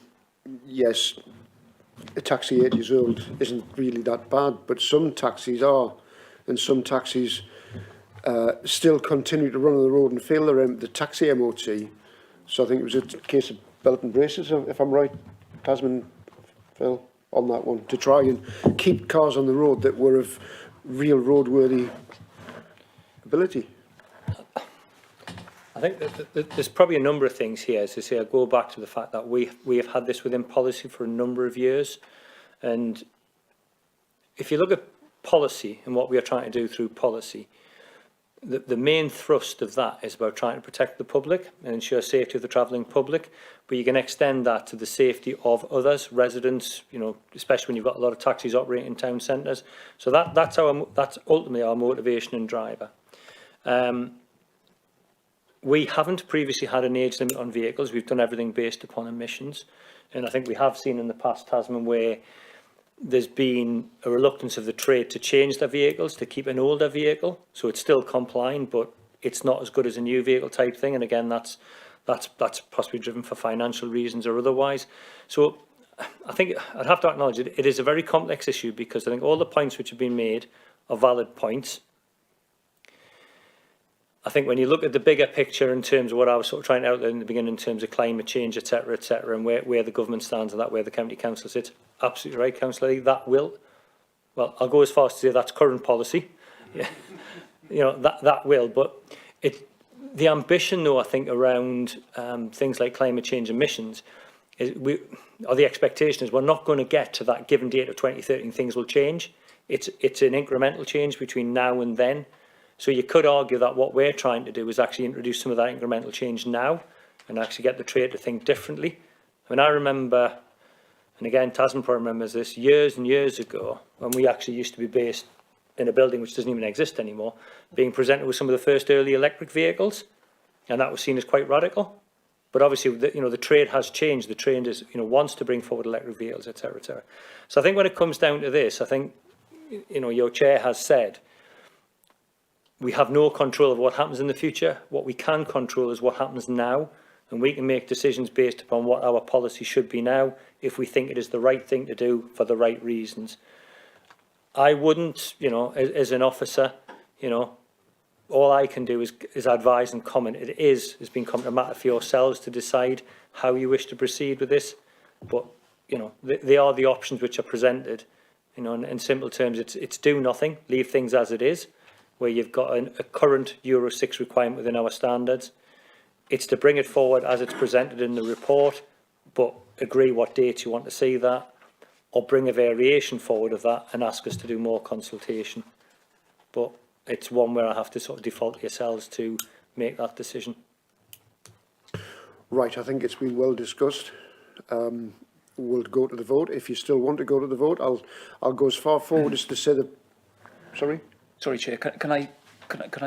yes, a taxi 8 years old isn't really that bad, but some taxis are, and some taxis still continue to run on the road and fail the taxi MOT. So I think it was a case of belt and braces, if I'm right, Tasman, Phil, on that one, to try and keep cars on the road that were of real roadworthy ability. I think that there's probably a number of things here. As I say, I go back to the fact that we have had this within policy for a number of years. And if you look at policy and what we are trying to do through policy, the main thrust of that is about trying to protect the public and ensure safety of the travelling public. But you can extend that to the safety of others, residents, you know, especially when you've got a lot of taxis operating in town centres. So that's ultimately our motivation and driver. We haven't previously had an age limit on vehicles. We've done everything based upon emissions. And I think we have seen in the past, Tasman, where there's been a reluctance of the trade to change their vehicles, to keep an older vehicle. So it's still compliant, but it's not as good as a new vehicle type thing. And again, that's possibly driven for financial reasons or otherwise. So I think I'd have to acknowledge it is a very complex issue, because I think all the points which have been made are valid points. I think when you look at the bigger picture in terms of what I was sort of trying to outline in the beginning in terms of climate change, etc., and where the government stands and that, where the county council sits, absolutely right, Councillor Lee, that will, well, I'll go as far as to say that's current policy. Yeah. You know, that will, but the ambition, though, I think, around things like climate change emissions, the expectation is we're not going to get to that given date of 2030 and things will change. It's an incremental change between now and then. So you could argue that what we're trying to do is actually introduce some of that incremental change now and actually get the trade to think differently. I mean, I remember, and again, Tasman probably remembers this, years and years ago, when we actually used to be based in a building which doesn't even exist anymore, being presented with some of the first early electric vehicles, and that was seen as quite radical. But obviously, the trade has changed. The trend is, wants to bring forward electric vehicles, etc., etc. So I think when it comes down to this, I think, your chair has said, we have no control of what happens in the future. What we can control is what happens now, and we can make decisions based upon what our policy should be now if we think it is the right thing to do for the right reasons. I wouldn't, as an officer, all I can do is advise and comment. It's been a matter for yourselves to decide how you wish to proceed with this. But, they are the options which are presented. In simple terms, it's do nothing, leave things as it is, where you've got a current Euro 6 requirement within our standards. It's to bring it forward as it's presented in the report, but agree what dates you want to see that, or bring a variation forward of that and ask us to do more consultation. But it's one where I have to sort of default to yourselves to make that decision. Right, I think it's been well discussed. We'll go to the vote. If you still want to go to the vote, I'll go as far forward as to say that. Sorry. Sorry, Chair. Can I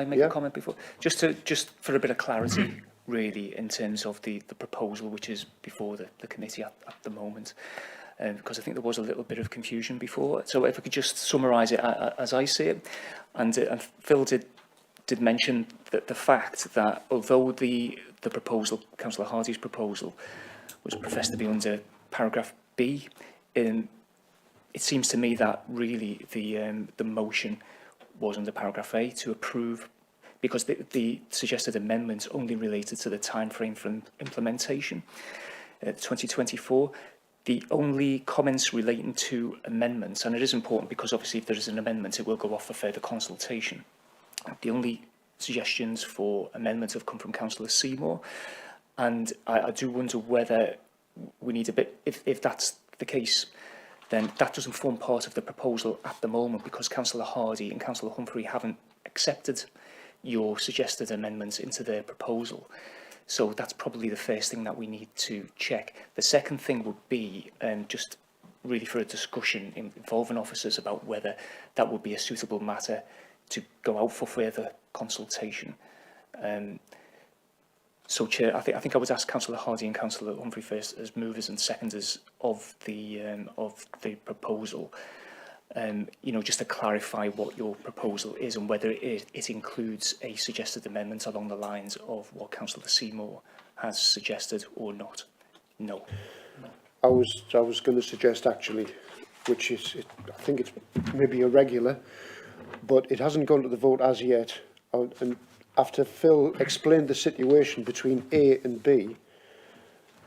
make a comment before? Just for a bit of clarity, really, in terms of the proposal which is before the committee at the moment, because I think there was a little bit of confusion before. So if I could just summarise it as I see it, and Phil did mention that the fact that although the proposal, Councillor Hardy's proposal, was professed to be under paragraph B, it seems to me that really the motion was under paragraph A to approve, because the suggested amendments only related to the timeframe for implementation, 2024. The only comments relating to amendments, and it is important because obviously if there is an amendment, it will go off for further consultation. The only suggestions for amendments have come from Councillor Seymour, and I do wonder whether we need a bit, if that's the case, then that doesn't form part of the proposal at the moment, because Councillor Hardy and Councillor Humphrey haven't accepted your suggested amendments into their proposal. So that's probably the first thing that we need to check. The second thing would be just really for a discussion involving officers about whether that would be a suitable matter to go out for further consultation. So, Chair, I think I would ask Councillor Hardy and Councillor Humphrey first as movers and seconders of the proposal. You know, just to clarify what your proposal is and whether it includes a suggested amendment along the lines of what Councillor Seymour has suggested or not. No. I was going to suggest actually, which is, I think it's maybe irregular, but it hasn't gone to the vote as yet. And after Phil explained the situation between A and B,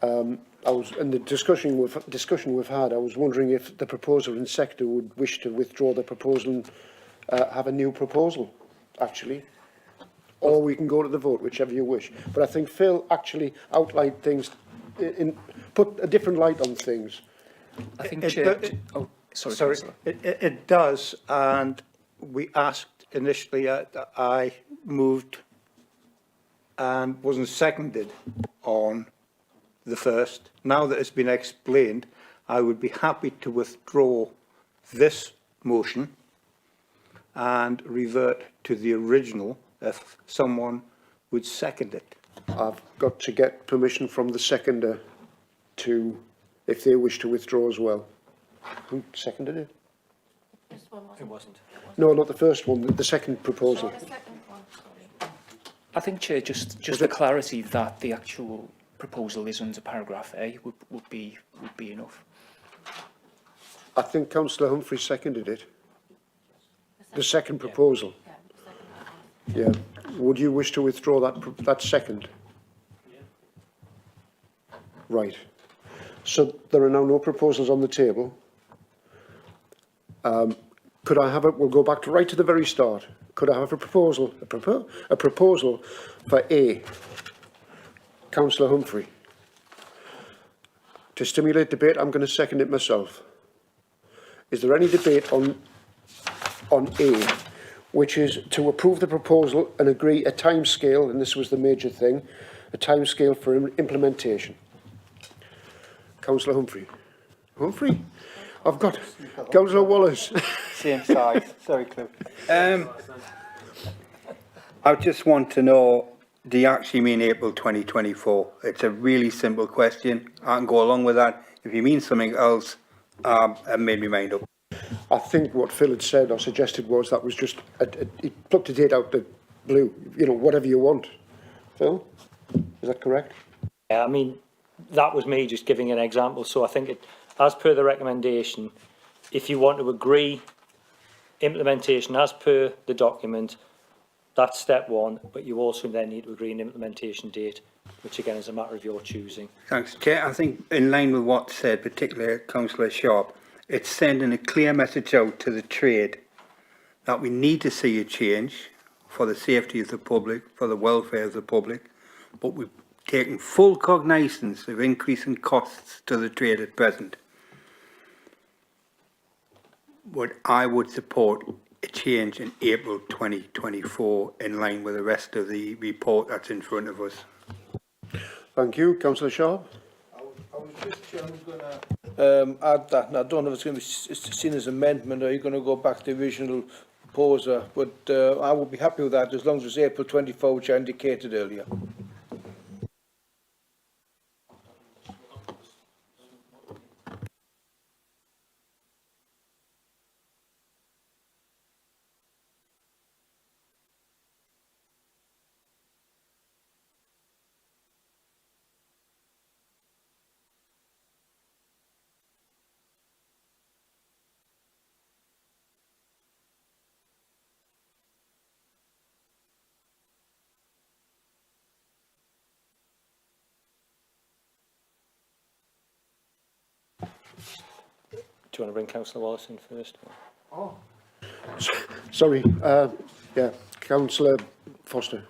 I was in the discussion we've had. I was wondering if the proposer and sector would wish to withdraw the proposal and have a new proposal, actually, or we can go to the vote, whichever you wish. But I think Phil actually outlined things, put a different light on things. I think, Chair... Oh, sorry. It does, and we asked initially, I moved and wasn't seconded on the first. Now that it's been explained, I would be happy to withdraw this motion and revert to the original if someone would second it. I've got to get permission from the seconder to, if they wish to withdraw as well. Who seconded it? It wasn't. No, not the first one, the second proposal. I think, Chair, just the clarity that the actual proposal is under paragraph A would be enough. I think Councillor Humphrey seconded it. The second proposal. Yeah. Would you wish to withdraw that second? Right. So there are now no proposals on the table. Could I have it? We'll go back right to the very start. Could I have a proposal? A proposal for A. Councillor Humphrey. To stimulate debate, I'm going to second it myself. Is there any debate on A, which is to approve the proposal and agree a timescale, and this was the major thing, a timescale for implementation? Councillor Humphrey. Humphrey? I've got Councillor Wallace. Same size. Sorry, Cliff. I just want to know, do you actually mean April 2024? It's a really simple question. I can go along with that. If you mean something else, I've made my mind up. I think what Phil had said or suggested was that was just, he plucked a date out the blue, you know, whatever you want. Phil, is that correct? Yeah, I mean, that was me just giving an example. So I think, as per the recommendation, if you want to agree implementation as per the document, that's step one, but you also then need to agree an implementation date, which again is a matter of your choosing. Thanks, Chair. I think in line with what said, particularly Councillor Sharp, it's sending a clear message out to the trade that we need to see a change for the safety of the public, for the welfare of the public, but we've taken full cognizance of increasing costs to the trade at present. What I would support a change in April 2024 in line with the rest of the report that's in front of us. Thank you. Councillor Sharp? I was just going to add that, and I don't know if it's going to be seen as amendment or you're going to go back to the original proposer, but I would be happy with that as long as it's April 24, which I indicated earlier. Do you want to bring Councillor Wallace in first? Oh. Sorry, yeah, Councillor Foster.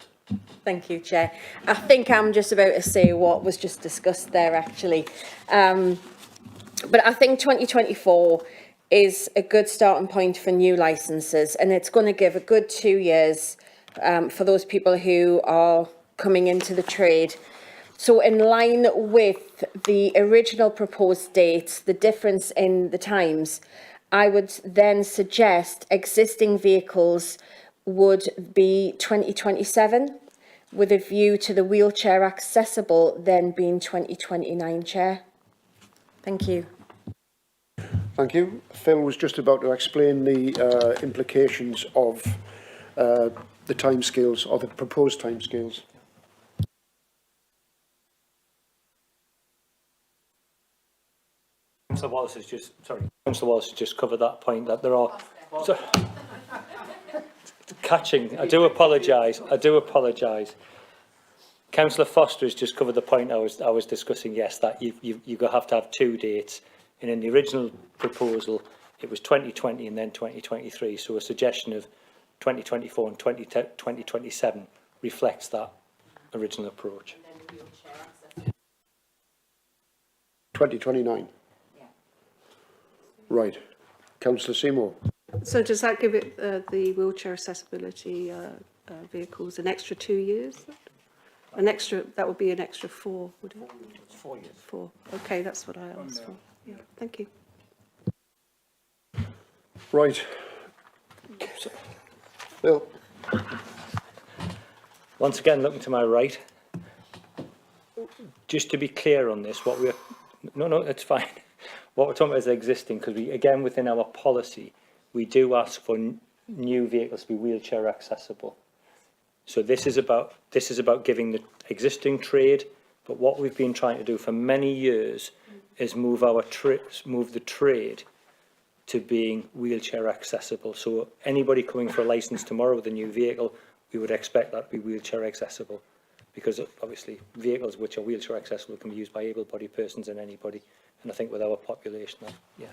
Thank you, Chair. I think I'm just about to say what was just discussed there, actually. But I think 2024 is a good starting point for new licences, and it's going to give a good 2 years for those people who are coming into the trade. So in line with the original proposed dates, the difference in the times, I would then suggest existing vehicles would be 2027, with a view to the wheelchair accessible then being 2029, Chair. Thank you. Thank you. Phil was just about to explain the implications of the timescales, or the proposed timescales. Councillor Wallace has just covered that point, that there are... So, catching, I do apologise. Councillor Foster has just covered the point I was discussing, yes, that you have to have two dates. And in the original proposal, it was 2020 and then 2023. So a suggestion of 2024 and 2027 reflects that original approach. 2029. Yeah. Right. Councillor Seymour. So does that give it the wheelchair accessibility vehicles an extra 2 years? That would be an extra 4, would it? 4 years. 4. Okay, that's what I asked for. Yeah, thank you. Right. Bill. Once again, looking to my right. Just to be clear on this, what we're... No, it's fine. What we're talking about is existing, because we, again, within our policy, we do ask for new vehicles to be wheelchair accessible. So this is about giving the existing trade, but what we've been trying to do for many years is move the trade to being wheelchair accessible. So anybody coming for a licence tomorrow with a new vehicle, we would expect that to be wheelchair accessible, because obviously vehicles which are wheelchair accessible can be used by able-bodied persons and anybody. And I think with our population, yeah.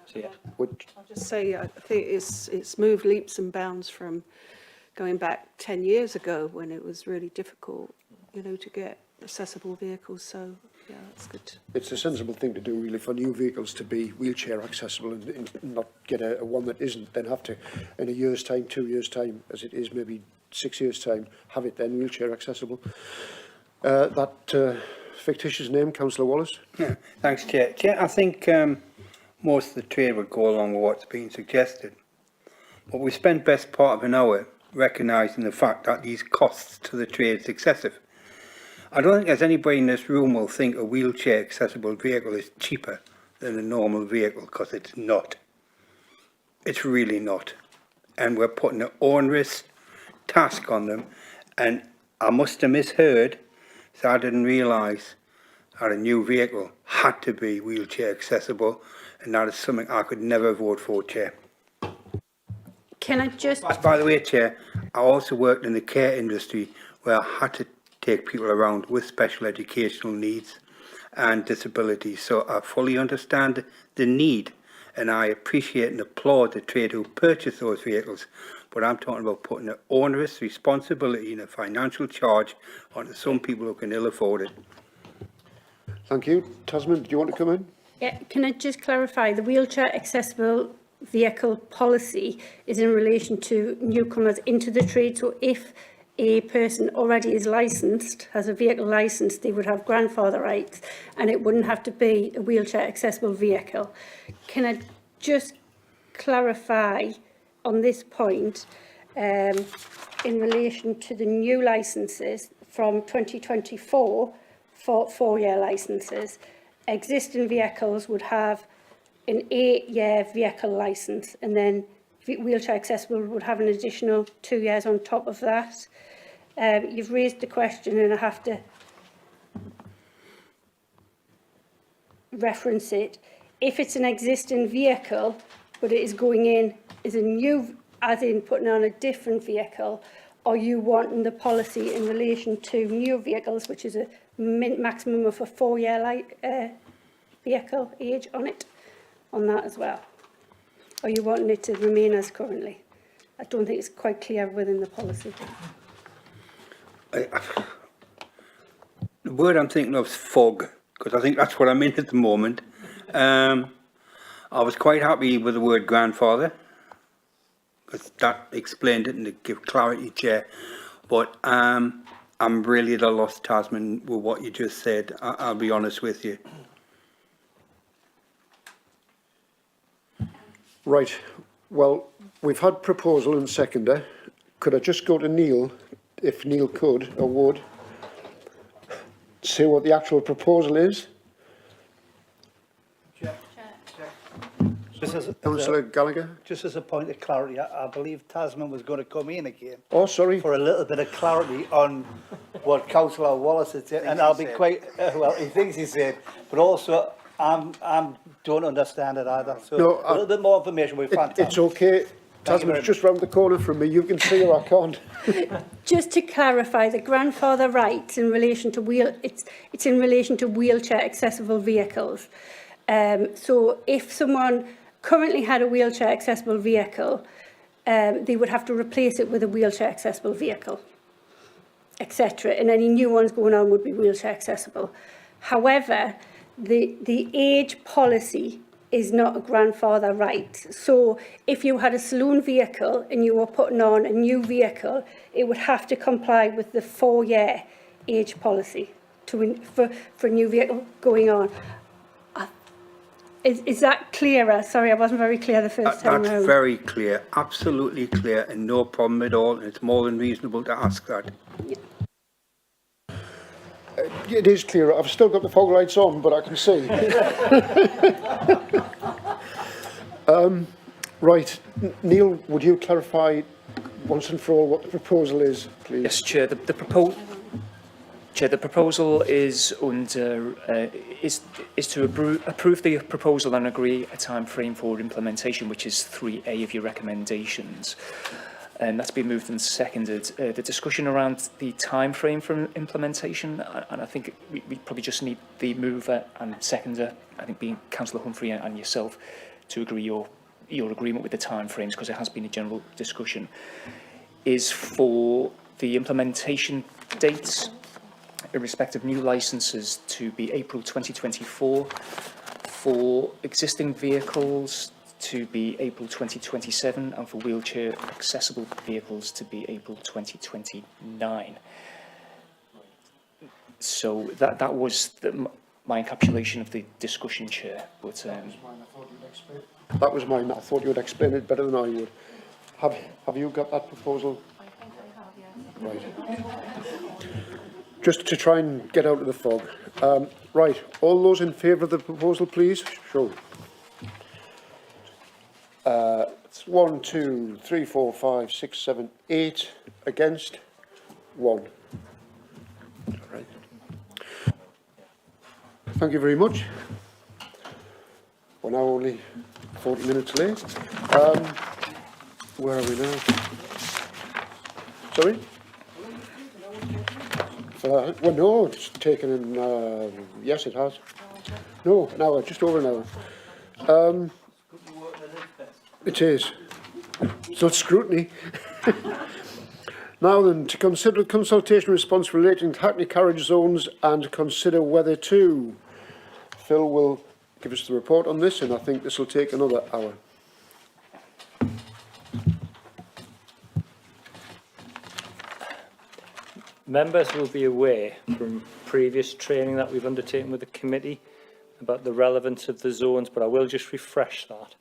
So yeah. I'll just say I think it's moved leaps and bounds from going back 10 years ago when it was really difficult, to get accessible vehicles. So yeah, that's good. It's a sensible thing to do, really, for new vehicles to be wheelchair accessible and not get a one that isn't, then have to, in a year's time, 2 years' time, as it is maybe 6 years' time, have it then wheelchair accessible. That fictitious name, Councillor Wallace. Yeah, thanks, Chair. Chair, I think most of the trade would go along with what's being suggested. But we spent best part of an hour recognising the fact that these costs to the trade is excessive. I don't think there's anybody in this room will think a wheelchair accessible vehicle is cheaper than a normal vehicle, because it's not. It's really not. And we're putting an onerous task on them, and I must have misheard, so I didn't realise that a new vehicle had to be wheelchair accessible, and that is something I could never vote for, Chair. Can I just... By the way, Chair, I also worked in the care industry where I had to take people around with special educational needs and disabilities, so I fully understand the need, and I appreciate and applaud the trade who purchase those vehicles, but I'm talking about putting an onerous responsibility and a financial charge onto some people who can ill afford it. Thank you. Tasman, do you want to come in? Yeah, can I just clarify, the wheelchair accessible vehicle policy is in relation to newcomers into the trade, so if a person already is licensed, has a vehicle licence, they would have grandfather rights, and it wouldn't have to be a wheelchair accessible vehicle. Can I just clarify on this point, in relation to the new licences from 2024 for 4-year licences, existing vehicles would have an 8-year vehicle licence, and then wheelchair accessible would have an additional 2 years on top of that. You've raised the question, and I have to reference it. If it's an existing vehicle, but it is going in as a new, as in putting on a different vehicle, or you wanting the policy in relation to new vehicles, which is a maximum of a 4-year vehicle age on it, on that as well? Or you wanting it to remain as currently? I don't think it's quite clear within the policy. The word I'm thinking of is fog, because I think that's what I'm in at the moment. I was quite happy with the word grandfather, because that explained it and to give clarity, Chair. But I'm really at a loss, Tasman, with what you just said. I'll be honest with you. Right. Well, we've had proposal and seconder. Could I just go to Neil, if Neil could or would, say what the actual proposal is? Councillor Gallagher? Just as a point of clarity, I believe Tasman was going to come in again Oh, sorry. for a little bit of clarity on what Councillor Wallace had said, and I'll be quite, well, he thinks he said, but also I'm don't understand it either, so No, a little bit more information would be fantastic. It's okay. Tasman's just round the corner from me. You can see her, I can't. Just to clarify, the grandfather rights in relation to it's in relation to wheelchair accessible vehicles. So if someone currently had a wheelchair accessible vehicle, they would have to replace it with a wheelchair accessible vehicle, etc. And any new ones going on would be wheelchair accessible. However, the age policy is not a grandfather right. So if you had a saloon vehicle and you were putting on a new vehicle, it would have to comply with the 4-year age policy for a new vehicle going on. Is that clearer? Sorry, I wasn't very clear the first time That's round. very clear, absolutely clear, and no problem at all. And it's more than reasonable to ask that. It is clear. I've still got the fog lights on, but I can see. Right. Neil, would you clarify once and for all what the proposal is, please? Yes, Chair. The proposal is under is to approve the proposal and agree a time frame for implementation, which is 3A of your recommendations. And that's been moved and seconded. The discussion around the time frame for implementation, and I think we probably just need the mover and seconder, I think being Councillor Humphrey and yourself, to agree your agreement with the time frames, because there has been a general discussion, is for the implementation dates in respect of new licences to be April 2024, for existing vehicles to be April 2027, and for wheelchair accessible vehicles to be April 2029. So that was my encapsulation of the discussion, Chair. But that was mine. I thought you would explain it better than I would. Have you got that proposal? I think I have, yes. Right. Just to try and get out of the fog. Right. All those in favour of the proposal, please. Show. It's 1, 2, 3, 4, 5, 6, 7, 8 against 1. All right. Thank you very much. We're now only 40 minutes late. Where are we now? Sorry? Well, no, it's taken in. Yes, it has. No, an hour, just over an hour. It is. It's not scrutiny. Now then, to consider consultation response relating to Hackney carriage zones and consider whether to. Phil will give us the report on this, and I think this will take another hour. Members will be aware from previous training that we've undertaken with the committee about the relevance of the zones, but I will just refresh that.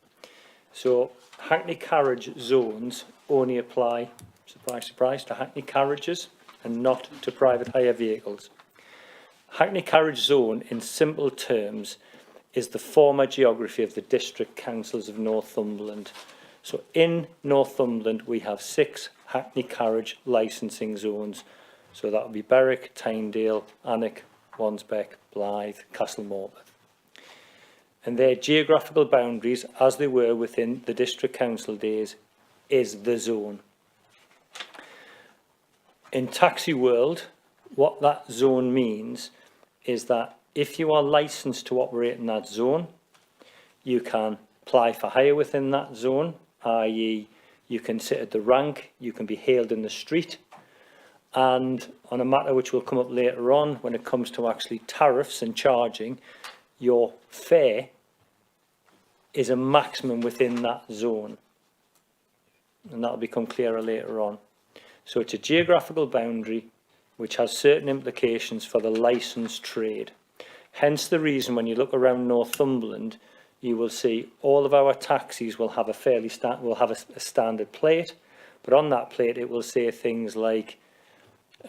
So, Hackney carriage zones only apply, surprise, surprise, to Hackney carriages and not to private hire vehicles. Hackney carriage zone, in simple terms, is the former geography of the district councils of Northumberland. So, in Northumberland, we have 6 Hackney carriage licensing zones. So that would be Berwick, Tynedale, Alnwick, Wansbeck, Blythe, Castle Morpeth. And their geographical boundaries, as they were within the district council days, is the zone. In taxi world, what that zone means is that if you are licensed to operate in that zone, you can apply for hire within that zone, i.e. you can sit at the rank, you can be hailed in the street, and on a matter which will come up later on, when it comes to actually tariffs and charging, your fare is a maximum within that zone. And that will become clearer later on. So it's a geographical boundary which has certain implications for the licensed trade. Hence the reason when you look around Northumberland, you will see all of our taxis will have a standard plate, but on that plate it will say things like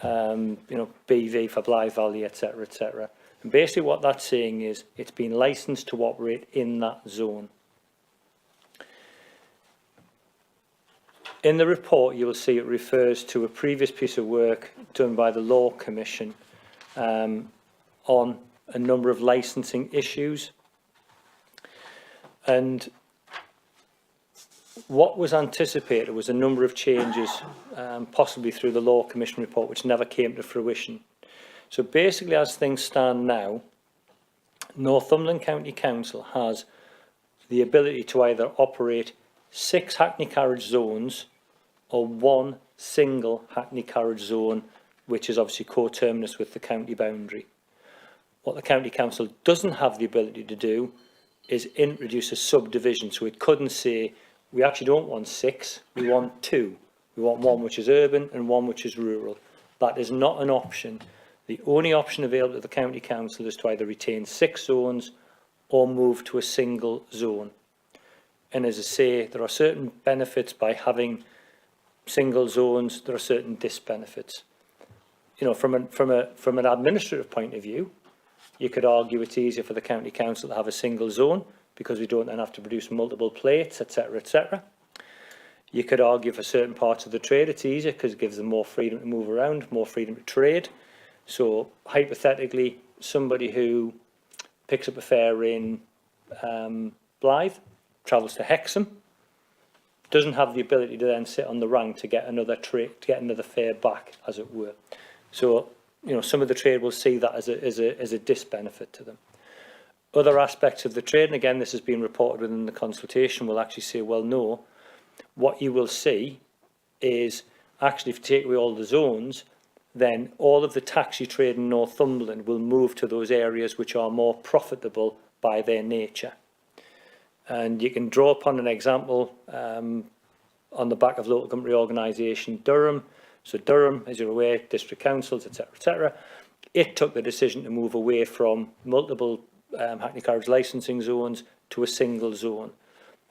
BV for Blythe Valley, etc., etc. And basically what that's saying is it's been licensed to operate in that zone. In the report, you will see it refers to a previous piece of work done by the Law Commission on a number of licensing issues. And what was anticipated was a number of changes, possibly through the Law Commission report, which never came to fruition. So basically, as things stand now, Northumberland County Council has the ability to either operate 6 Hackney Carriage zones or 1 single Hackney Carriage zone, which is obviously coterminous with the county boundary. What the County Council doesn't have the ability to do is introduce a subdivision. So it couldn't say, we actually don't want 6, we want 2. We want 1 which is urban and 1 which is rural. That is not an option. The only option available to the County Council is to either retain 6 zones or move to a single zone. And as I say, there are certain benefits by having single zones, there are certain disbenefits. You know, from an administrative point of view, you could argue it's easier for the County Council to have a single zone because we don't then have to produce multiple plates, etc., etc. You could argue for certain parts of the trade it's easier because it gives them more freedom to move around, more freedom to trade. So hypothetically, somebody who picks up a fare in Blythe, travels to Hexham, doesn't have the ability to then sit on the rank to get another fare back, as it were. So, you know, some of the trade will see that as a disbenefit to them. Other aspects of the trade, and again, this has been reported within the consultation, will actually say, well, no, what you will see is actually, if you take away all the zones, then all of the taxi trade in Northumberland will move to those areas which are more profitable by their nature. And you can draw upon an example on the back of local company organisation Durham. So Durham, as you're aware, district councils, etc., etc. It took the decision to move away from multiple Hackney Carriage licensing zones to a single zone.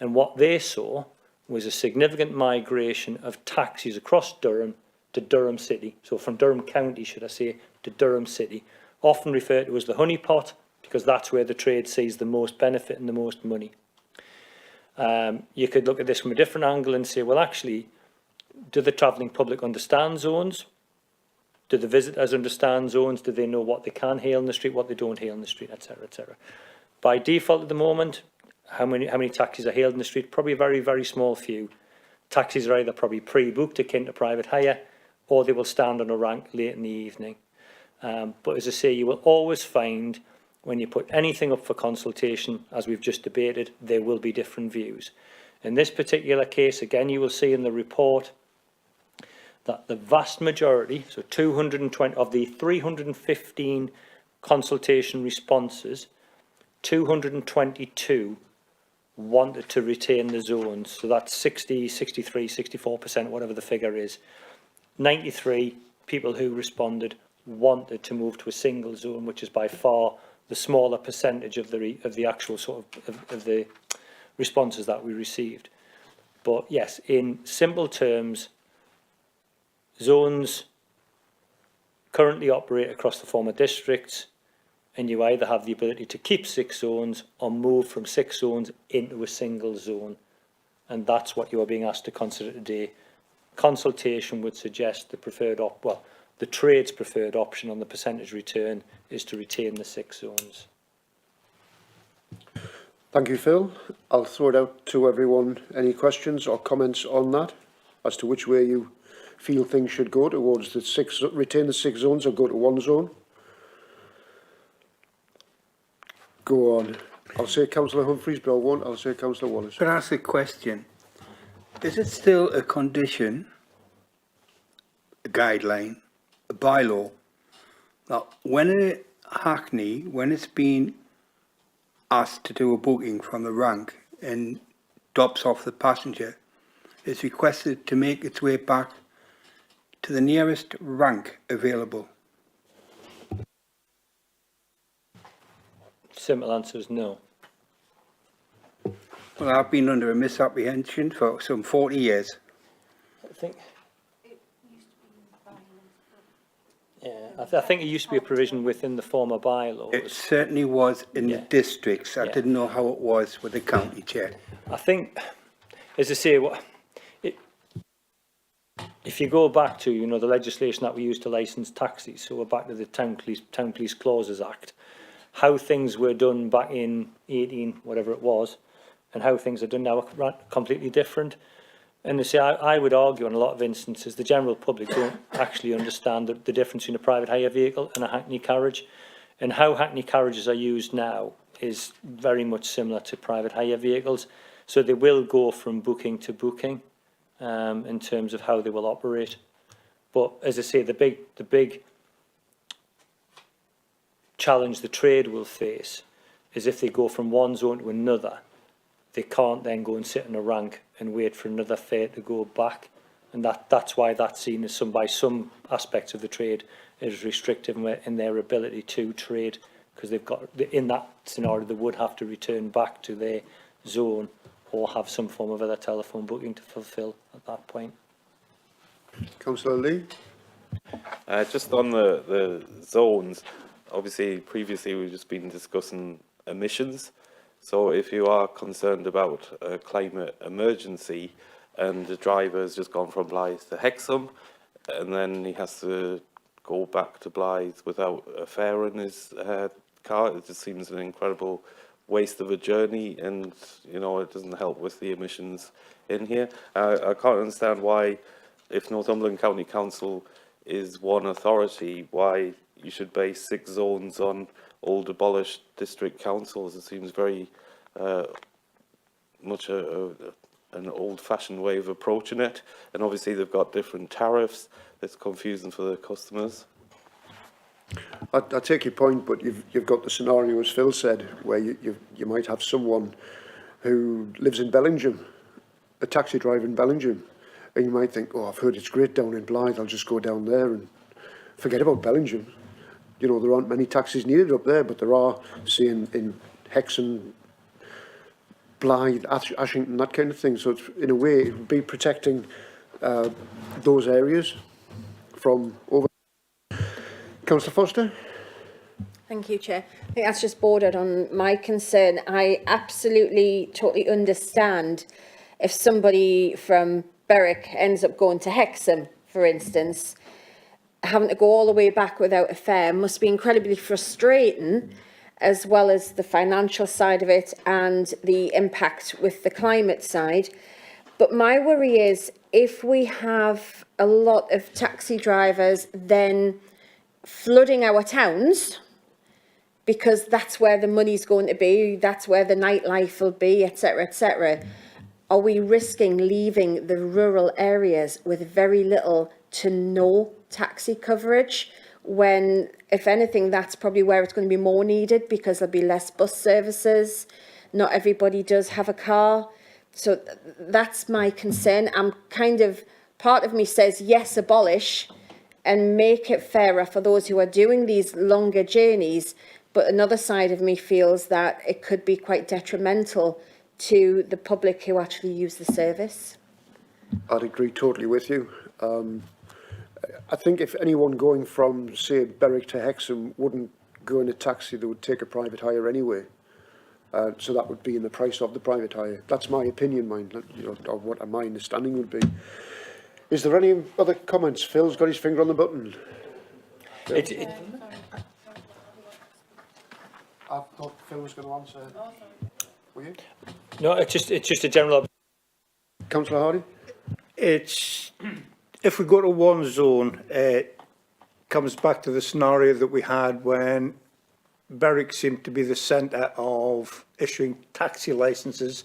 And what they saw was a significant migration of taxis across Durham to Durham City. So from Durham County, should I say, to Durham City. Often referred to as the honeypot, because that's where the trade sees the most benefit and the most money. You could look at this from a different angle and say, well, actually, do the travelling public understand zones? Do the visitors understand zones? Do they know what they can hail in the street, what they don't hail in the street, etc., etc.? By default at the moment, how many taxis are hailed in the street? Probably a very, very small few. Taxis are either probably pre-booked akin to private hire, or they will stand on a rank late in the evening. But as I say, you will always find, when you put anything up for consultation, as we've just debated, there will be different views. In this particular case, again, you will see in the report that the vast majority, so 220 of the 315 consultation responses, 222 wanted to retain the zones. So that's 60, 63, 64%, whatever the figure is. 93 people who responded wanted to move to a single zone, which is by far the smaller percentage of the actual sort of the responses that we received. But yes, in simple terms, zones currently operate across the former districts, and you either have the ability to keep 6 zones or move from 6 zones into a single zone. And that's what you are being asked to consider today. Consultation would suggest the preferred the trade's preferred option on the percentage return is to retain the 6 zones. Thank you, Phil. I'll throw it out to everyone. Any questions or comments on that as to which way you feel things should go towards the retain the 6 zones or go to 1 zone? Go on. I'll say Councillor Humphreys, but I won't. I'll say Councillor Wallace. But ask a question. Is it still a condition, a guideline, a bylaw, that when a Hackney, when it's been asked to do a booking from the rank and drops off the passenger, is requested to make its way back to the nearest rank available? Simple answer is no. Well, I've been under a misapprehension for some 40 years. I think. Yeah, I think it used to be a provision within the former bylaws. It certainly was in the Yeah. districts. I Yeah. didn't know how it was with the county, Chair. I think, as I say, if you go back to, you know, the legislation that we used to licence taxis, so we're back to the Town Police Clauses Act, how things were done back in 18, whatever it was, and how things are done now are completely different. And they say, I would argue in a lot of instances, the general public don't actually understand the difference between a private hire vehicle and a Hackney carriage. And how Hackney carriages are used now is very much similar to private hire vehicles. So they will go from booking to booking in terms of how they will operate. But as I say, the big challenge the trade will face is if they go from one zone to another, they can't then go and sit in a rank and wait for another fare to go back. And that's why that's seen as by some aspects of the trade as restrictive in their ability to trade, because they've got, in that scenario, they would have to return back to their zone or have some form of other telephone booking to fulfil at that point. Councillor Lee? Just on the zones, obviously previously we've just been discussing emissions. So if you are concerned about a climate emergency and the driver has just gone from Blythe to Hexham and then he has to go back to Blythe without a fare in his car, it just seems an incredible waste of a journey, and you know, it doesn't help with the emissions in here. I can't understand why, if Northumberland County Council is one authority, why you should base 6 zones on old abolished district councils. It seems very much an old-fashioned way of approaching it, and obviously they've got different tariffs. It's confusing for the customers. I take your point, but you've got the scenario, as Phil said, where you might have someone who lives in Bellingham, a taxi driver in Bellingham, and you might think, oh, I've heard it's great down in Blythe, I'll just go down there and forget about Bellingham. You know, there aren't many taxis needed up there, but there are, say, in Hexham, Blythe, Ashington, that kind of thing. So it's, in a way, it would be protecting those areas from over. Councillor Foster? Thank you, Chair. I think that's just bordered on my concern. I absolutely, totally understand if somebody from Berwick ends up going to Hexham, for instance, having to go all the way back without a fare must be incredibly frustrating, as well as the financial side of it and the impact with the climate side. But my worry is if we have a lot of taxi drivers then flooding our towns, because that's where the money's going to be, that's where the nightlife will be, etc., are we risking leaving the rural areas with very little to no taxi coverage, when, if anything, that's probably where it's going to be more needed, because there'll be less bus services, not everybody does have a car. So that's my concern. Part of me says, yes, abolish, and make it fairer for those who are doing these longer journeys. But another side of me feels that it could be quite detrimental to the public who actually use the service. I'd agree totally with you. I think if anyone going from, say, Berwick to Hexham wouldn't go in a taxi, they would take a private hire anyway. So that would be in the price of the private hire. That's my opinion, or what my understanding would be. Is there any other comments? Phil's got his finger on the button. I thought Phil was going to answer. Were you? No, it's just a general. Councillor Hardy? It's, if we go to one zone, it comes back to the scenario that we had when Berwick seemed to be the centre of issuing taxi licences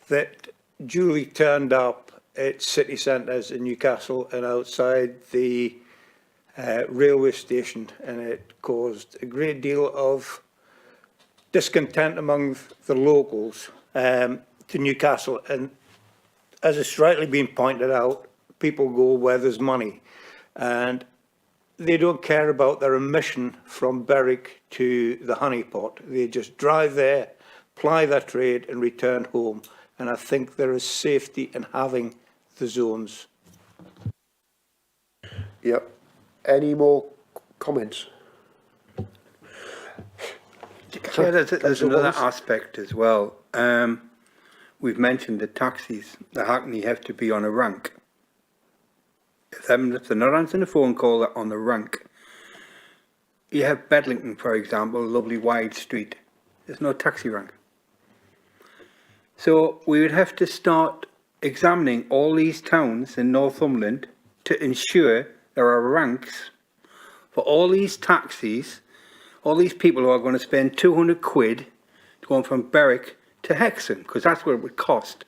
that duly turned up at city centres in Newcastle and outside the railway station, and it caused a great deal of discontent among the locals to Newcastle. And as it's rightly been pointed out, people go where there's money, and they don't care about their emission from Berwick to the honeypot. They just drive there, ply their trade and return home. And I think there is safety in having the zones. Yep. Any more Comments? Chair, there's Councillor another Wallace? aspect as well. We've mentioned the taxis, the Hackney have to be on a rank. If they're not answering a phone call, they're on the rank. You have Bedlington, for example, a lovely wide street. There's no taxi rank. So we would have to start examining all these towns in Northumberland to ensure there are ranks for all these taxis, all these people who are going to spend 200 quid going from Berwick to Hexham, because that's what it would cost.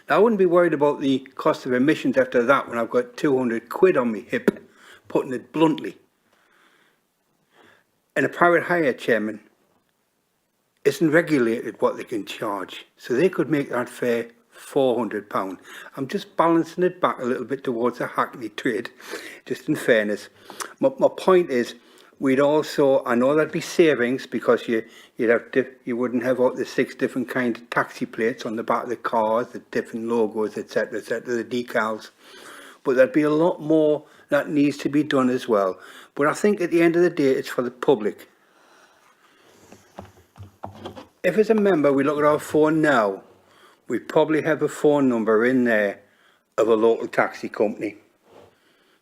Now, I wouldn't be worried about the cost of emissions after that when I've got 200 quid on my hip, putting it bluntly. And a private hire, Chairman, isn't regulated what they can charge. So they could make that fare £400. I'm just balancing it back a little bit towards the Hackney trade, just in fairness. My point is, we'd also, I know there'd be savings because you wouldn't have all the 6 different kind of taxi plates on the back of the cars, the different logos, etc., the decals. But there'd be a lot more that needs to be done as well. But I think at the end of the day, it's for the public. If as a member we look at our phone now, we probably have a phone number in there of a local taxi company.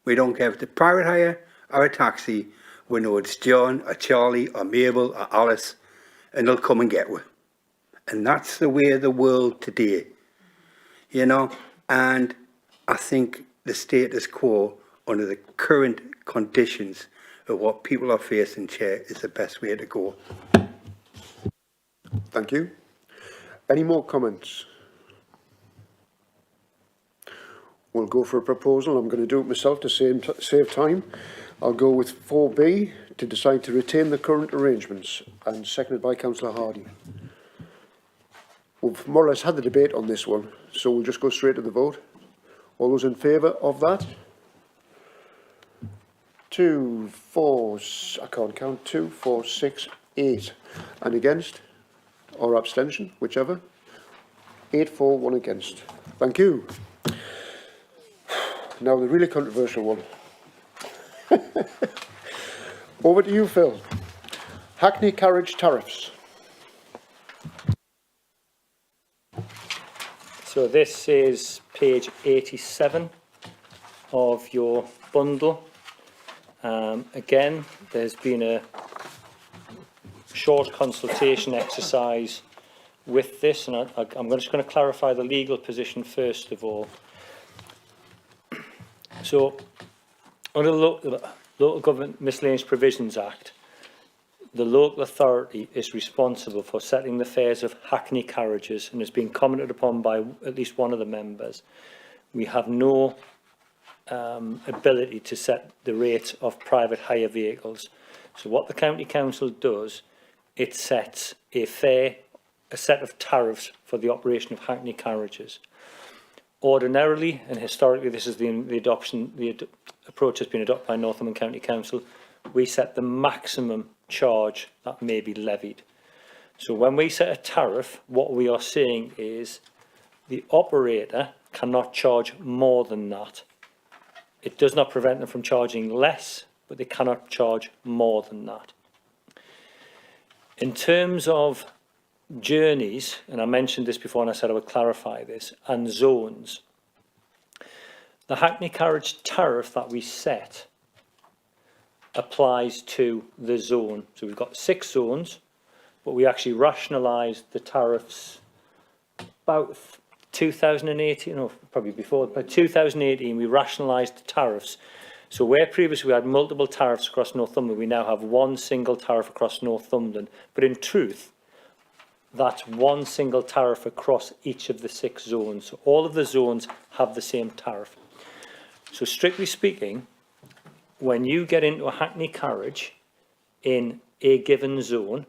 We don't care if it's a private hire or a taxi. We know it's John or Charlie or Mabel or Alice, and they'll come and get you. And that's the way of the world today, you know. And I think the status quo under the current conditions of what people are facing, Chair, is the best way to go. Thank you. Any more comments? We'll go for a proposal. I'm going to do it myself to save time. I'll go with 4B, to decide to retain the current arrangements, and seconded by Councillor Hardy. We've more or less had the debate on this one, so we'll just go straight to the vote. All those in favour of that? 2, 4, I can't count, 2, 4, 6, 8. And against? Or abstention, whichever. 8 for, 1 against. Thank you. Now the really controversial one. Over to you, Phil. Hackney Carriage tariffs. So this is page 87 of your bundle. Again, there's been a short consultation exercise with this, and I'm just going to clarify the legal position first of all. So, under the Local Government Miscellaneous Provisions Act, the local authority is responsible for setting the fares of Hackney carriages, and has been commented upon by at least one of the members. We have no ability to set the rate of private hire vehicles. So what the County Council does, it sets a set of tariffs for the operation of Hackney carriages. Ordinarily and historically, this is the approach has been adopted by Northumberland County Council. We set the maximum charge that may be levied. So when we set a tariff, what we are saying is the operator cannot charge more than that. It does not prevent them from charging less, but they cannot charge more than that. In terms of journeys, and I mentioned this before and I said I would clarify this, and zones, the Hackney Carriage tariff that we set applies to the zone. So we've got 6 zones, but we actually rationalised the tariffs about 2018, or probably before, but 2018 we rationalised the tariffs. So where previously we had multiple tariffs across Northumberland, we now have one single tariff across Northumberland. But in truth, that's one single tariff across each of the 6 zones. So all of the zones have the same tariff. So strictly speaking, when you get into a Hackney carriage in a given zone,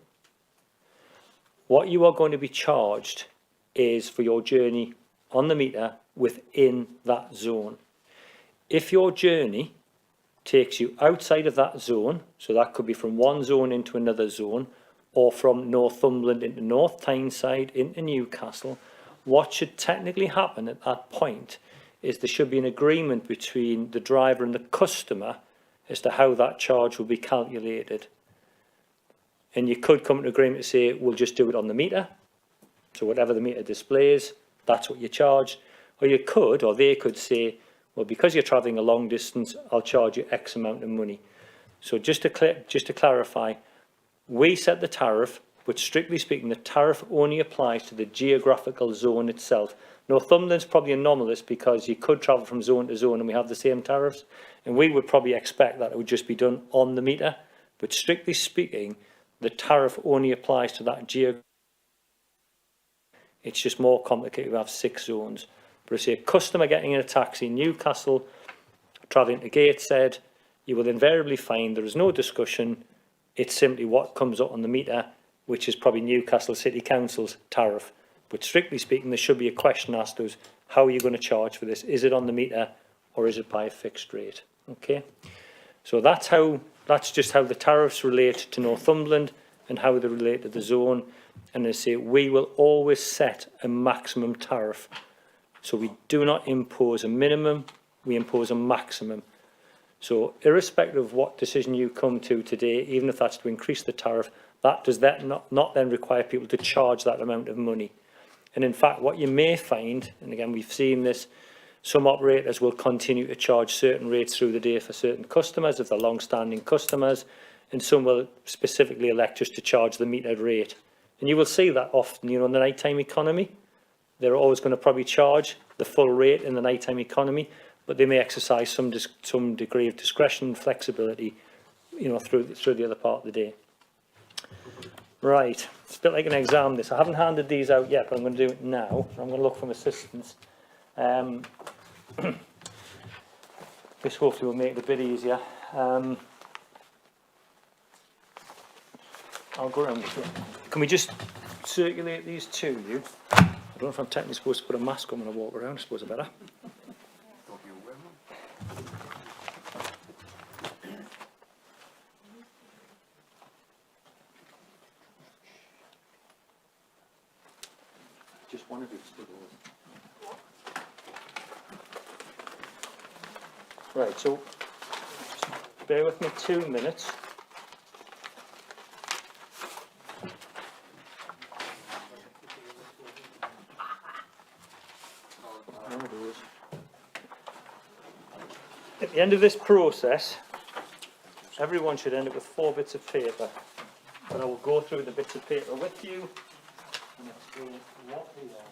what you are going to be charged is for your journey on the meter within that zone. If your journey takes you outside of that zone, so that could be from one zone into another zone, or from Northumberland into North Tyneside into Newcastle, what should technically happen at that point is there should be an agreement between the driver and the customer as to how that charge will be calculated. And you could come to agreement to say, we'll just do it on the meter. So whatever the meter displays, that's what you charge. Or you could, or they could say, well, because you're travelling a long distance, I'll charge you X amount of money. So just to clarify, we set the tariff, but strictly speaking, the tariff only applies to the geographical zone itself. Northumberland's probably anomalous because you could travel from zone to zone and we have the same tariffs. And we would probably expect that it would just be done on the meter. But strictly speaking, the tariff only applies to that geographical. It's just more complicated. We have 6 zones. But if say a customer getting in a taxi in Newcastle, travelling to Gateshead, you will invariably find there is no discussion. It's simply what comes up on the meter, which is probably Newcastle City Council's tariff. But strictly speaking, there should be a question asked us, how are you going to charge for this? Is it on the meter or is it by a fixed rate? Okay. So that's just how the tariffs relate to Northumberland and how they relate to the zone. And they say we will always set a maximum tariff. So we do not impose a minimum, we impose a maximum. So irrespective of what decision you come to today, even if that's to increase the tariff, that does not then require people to charge that amount of money. And in fact, what you may find, and again, we've seen this, some operators will continue to charge certain rates through the day for certain customers, if they're long-standing customers, and some will specifically elect just to charge the metered rate. And you will see that often, in the nighttime economy. They're always going to probably charge the full rate in the nighttime economy, but they may exercise some degree of discretion and flexibility, through the other part of the day. Right, it's a bit like an exam this. I haven't handed these out yet, but I'm going to do it now. I'm going to look for assistance. This hopefully will make it a bit easier. I'll go around with you. Can we just circulate these to you? I don't know if I'm technically supposed to put a mask on when I walk around. I suppose I better. Just one of you. Right, so bear with me 2 minutes. At the end of this process, everyone should end up with 4 bits of paper. But I will go through the bits of paper with you and explain what they are.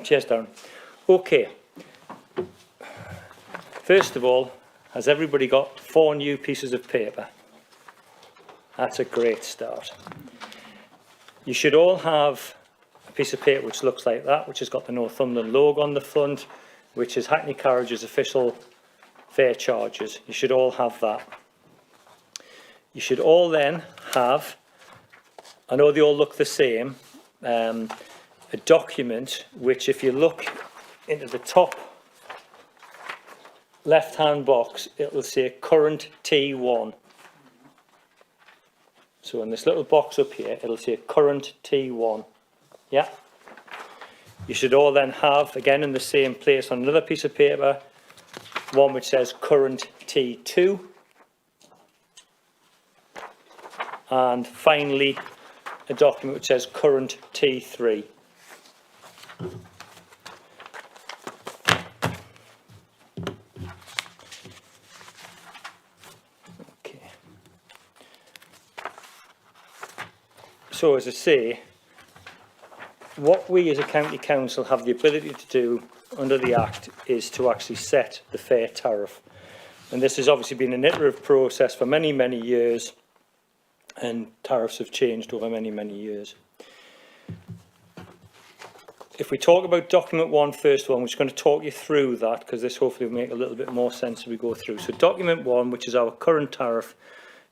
Cheers, Darren. Okay. First of all, has everybody got 4 new pieces of paper? That's a great start. You should all have a piece of paper which looks like that, which has got the Northumberland logo on the front, which is Hackney Carriage's official fare charges. You should all have that. You should all then have, I know they all look the same, a document which, if you look into the top left-hand box, it will say current T1. So in this little box up here, it'll say current T1. Yeah. You should all then have, again in the same place on another piece of paper, one which says current T2. And finally, a document which says current T3. Okay. So as I say, what we as a county council have the ability to do under the Act is to actually set the fare tariff. And this has obviously been an iterative process for many, many years, and tariffs have changed over many, many years. If we talk about document 1 first of all, I'm just going to talk you through that because this hopefully will make a little bit more sense as we go through. So document 1, which is our current tariff,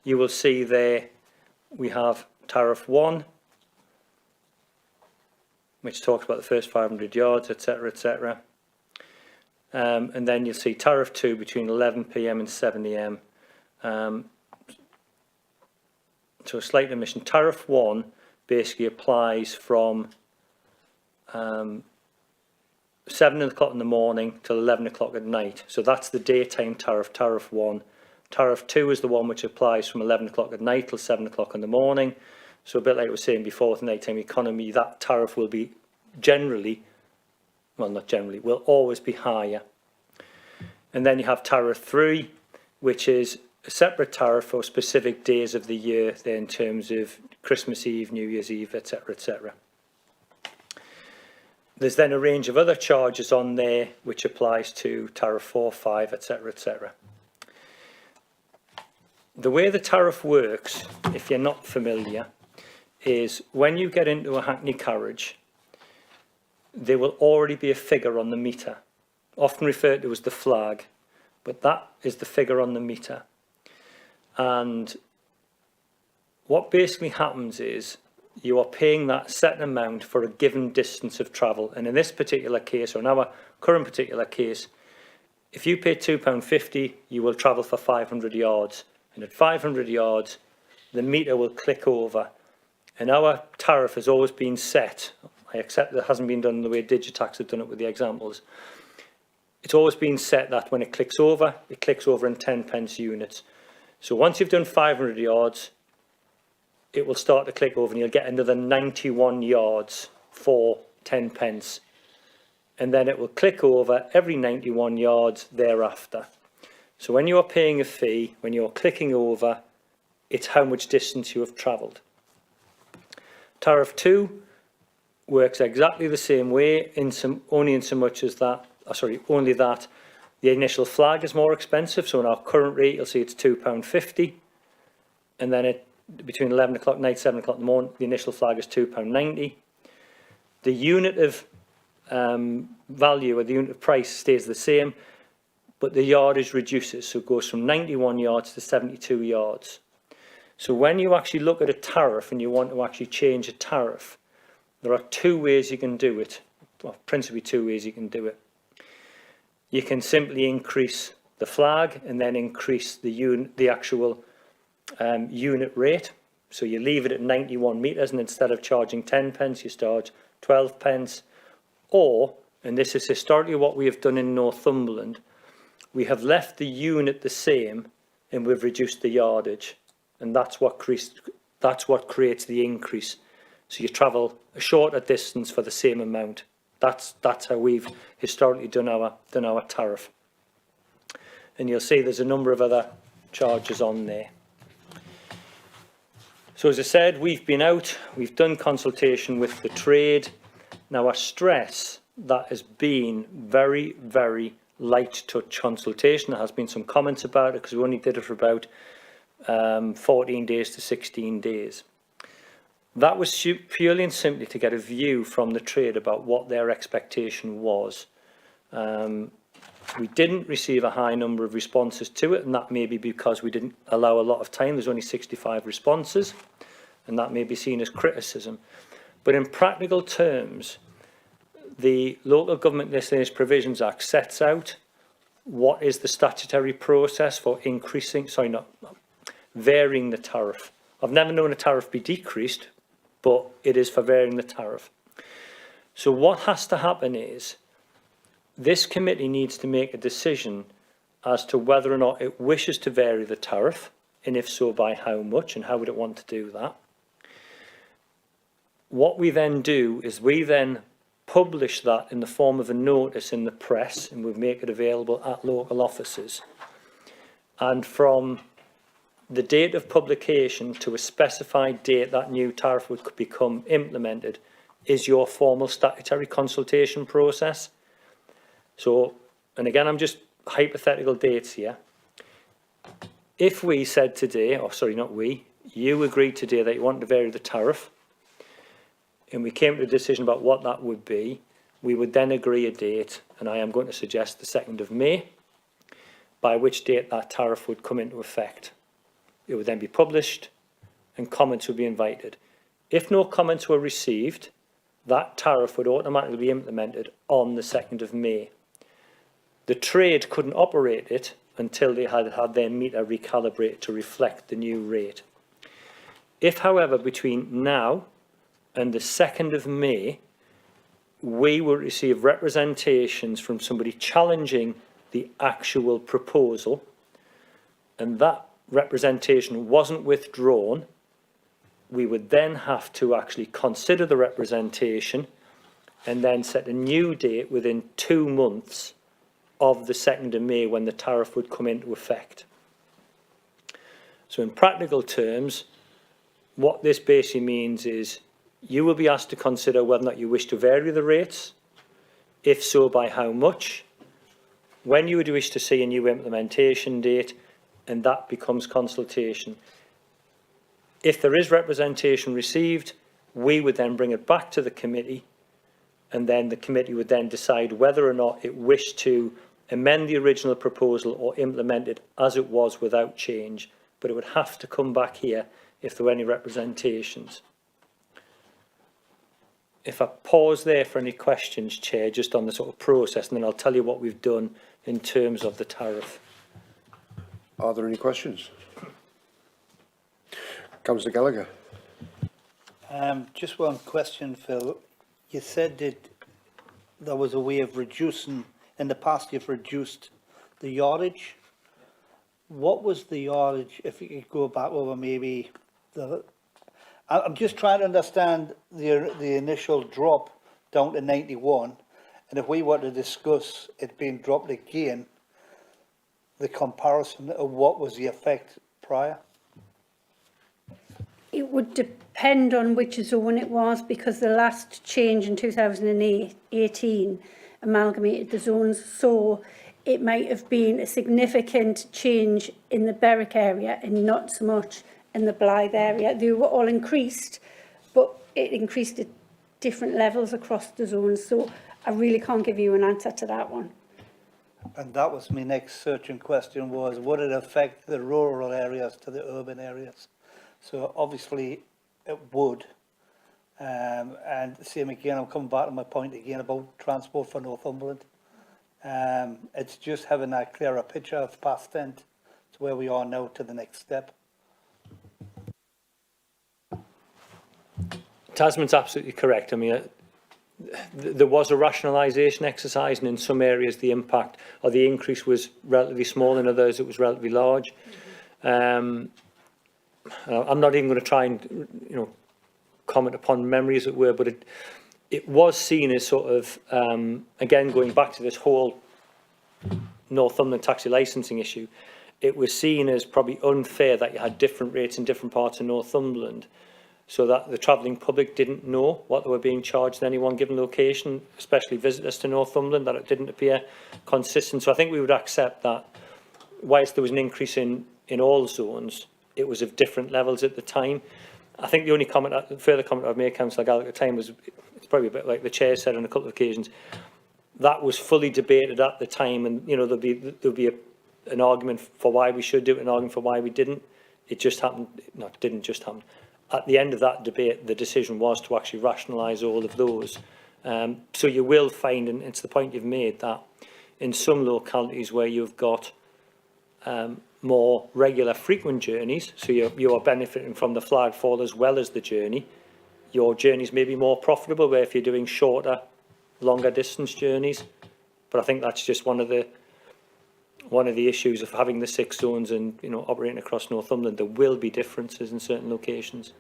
you will see there we have tariff 1, which talks about the first 500 yards, etc., etc. And then you'll see tariff 2 between 11 p.m. and 7 a.m. So a slight omission. Tariff 1 basically applies from 7 o'clock in the morning till 11 o'clock at night. So that's the daytime tariff, tariff 1. Tariff 2 is the one which applies from 11 o'clock at night till 7 o'clock in the morning. So a bit like I was saying before with the nighttime economy, that tariff will be generally, well not generally, will always be higher. And then you have tariff 3, which is a separate tariff for specific days of the year there in terms of Christmas Eve, New Year's Eve, etc., etc. There's then a range of other charges on there which applies to tariff 4, 5, etc., etc. The way the tariff works, if you're not familiar, is when you get into a Hackney carriage, there will already be a figure on the meter, often referred to as the flag, but that is the figure on the meter. And what basically happens is you are paying that set amount for a given distance of travel. And in this particular case, or in our current particular case, if you pay £2.50, you will travel for 500 yards. And at 500 yards, the meter will click over. And our tariff has always been set. I accept that it hasn't been done the way Digitax have done it with the examples. It's always been set that when it clicks over in 10p units. So once you've done 500 yards, it will start to click over and you'll get another 91 yards for 10p. And then it will click over every 91 yards thereafter. So when you are paying a fee, when you're clicking over, it's how much distance you have travelled. Tariff 2 works exactly the same way, only in so much as that, only that the initial flag is more expensive. So in our current rate, you'll see it's £2.50, and then between 11 o'clock at night, 7 o'clock in the morning, the initial flag is £2.90. The unit of value or the unit of price stays the same, but the yardage reduces, so it goes from 91 yards to 72 yards. So when you actually look at a tariff and you want to actually change a tariff, there are 2 ways you can do it, well, principally 2 ways you can do it. You can simply increase the flag and then increase the actual unit rate. So you leave it at 91 metres, and instead of charging 10p, you charge 12p. Or, and this is historically what we have done in Northumberland, we have left the unit the same and we've reduced the yardage. And that's what creates the increase. So you travel a shorter distance for the same amount. That's how we've historically done our tariff. And you'll see there's a number of other charges on there. So as I said, we've been out, we've done consultation with the trade. Now I stress that has been very, very light touch consultation. There has been some comments about it because we only did it for about 14 days to 16 days. That was purely and simply to get a view from the trade about what their expectation was. We didn't receive a high number of responses to it, and that may be because we didn't allow a lot of time. There's only 65 responses, and that may be seen as criticism. But in practical terms, the Local Government Miscellaneous Provisions Act sets out what is the statutory process for varying the tariff I've never known a tariff be decreased, but it is for varying the tariff. So what has to happen is this committee needs to make a decision as to whether or not it wishes to vary the tariff, and if so, by how much, and how would it want to do that. What we then do is we then publish that in the form of a notice in the press, and we make it available at local offices. And from the date of publication to a specified date that new tariff would become implemented is your formal statutory consultation process. So, and again, I'm just hypothetical dates here. If we said today, or sorry, not we, you agreed today that you wanted to vary the tariff, and we came to a decision about what that would be, we would then agree a date, and I am going to suggest the 2nd of May, by which date that tariff would come into effect. It would then be published, and comments would be invited. If no comments were received, that tariff would automatically be implemented on the 2nd of May. The trade couldn't operate it until they had had their meter recalibrated to reflect the new rate. If, however, between now and the 2nd of May, we will receive representations from somebody challenging the actual proposal, and that representation wasn't withdrawn, we would then have to actually consider the representation and then set a new date within 2 months of the 2nd of May when the tariff would come into effect. So in practical terms, what this basically means is you will be asked to consider whether or not you wish to vary the rates, if so, by how much, when you would wish to see a new implementation date, and that becomes consultation. If there is representation received, we would then bring it back to the committee, and then the committee would then decide whether or not it wished to amend the original proposal or implement it as it was without change, but it would have to come back here if there were any representations. If I pause there for any questions, Chair, just on the sort of process, and then I'll tell you what we've done in terms of the tariff. Are there any questions? Councillor Gallagher. Just one question, Phil. You said that there was a way of reducing, in the past you've reduced the yardage. What was the yardage, if you could go back over maybe I'm just trying to understand the initial drop down to 91, and if we were to discuss it being dropped again, the comparison of what was the effect prior? It would depend on which zone it was, because the last change in 2018 amalgamated the zones, so it might have been a significant change in the Berwick area and not so much in the Blythe area. They were all increased, but it increased at different levels across the zones, so I really can't give you an answer to that one. And that was my next searching question, was would it affect the rural areas to the urban areas? So obviously it would. And same again, I'm coming back to my point again about transport for Northumberland. It's just having that clearer picture of past end to where we are now to the next step. Tasman's absolutely correct. I mean, there was a rationalisation exercise, and in some areas the impact or the increase was relatively small, in others it was relatively large. I'm not even going to try and, comment upon memory, as it were, but it was seen as sort of, again, going back to this whole Northumberland taxi licensing issue, it was seen as probably unfair that you had different rates in different parts of Northumberland, so that the travelling public didn't know what they were being charged in any one given location, especially visitors to Northumberland, that it didn't appear consistent. So I think we would accept that whilst there was an increase in all zones, it was of different levels at the time. I think the only further comment I've made, Councillor Gallagher, at the time was, it's probably a bit like the Chair said on a couple of occasions, that was fully debated at the time, and there'll be an argument for why we should do it, an argument for why we didn't. It just happened, no, it didn't just happen. At the end of that debate, the decision was to actually rationalise all of those. So you will find, and it's the point you've made, that in some localities where you've got more regular frequent journeys, so you are benefiting from the flag fall as well as the journey, your journeys may be more profitable where if you're doing shorter, longer distance journeys. But I think that's just one of the issues of having the 6 zones and, you know, operating across Northumberland. There will be differences in certain locations.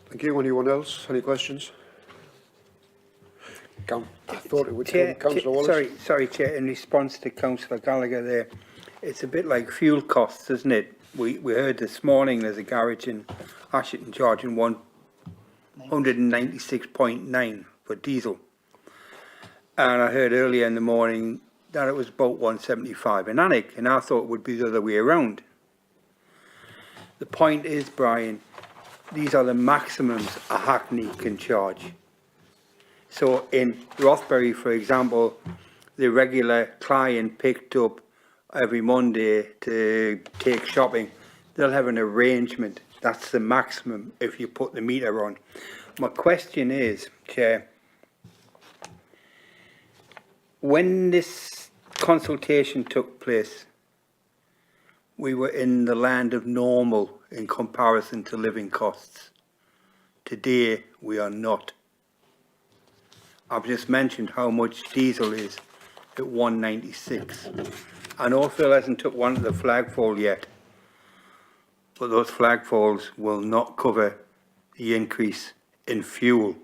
Thank you. Anyone else? Any questions? I thought it would Chair, come. Councillor Wallace. sorry, Chair, in response to Councillor Gallagher there, it's a bit like fuel costs, isn't it? We heard this morning there's a garage in Ashton charging 196.9 for diesel. And I heard earlier in the morning that it was about 175 in Alnwick, and I thought it would be the other way around. The point is, Brian, these are the maximums a Hackney can charge. So in Rothbury, for example, the regular client picked up every Monday to take shopping, they'll have an arrangement. That's the maximum if you put the meter on. My question is, Chair, when this consultation took place, we were in the land of normal in comparison to living costs. Today, we are not. I've just mentioned how much diesel is at 196. I know Phil hasn't took one to the flagpole yet, but those flagpoles will not cover the increase in fuel,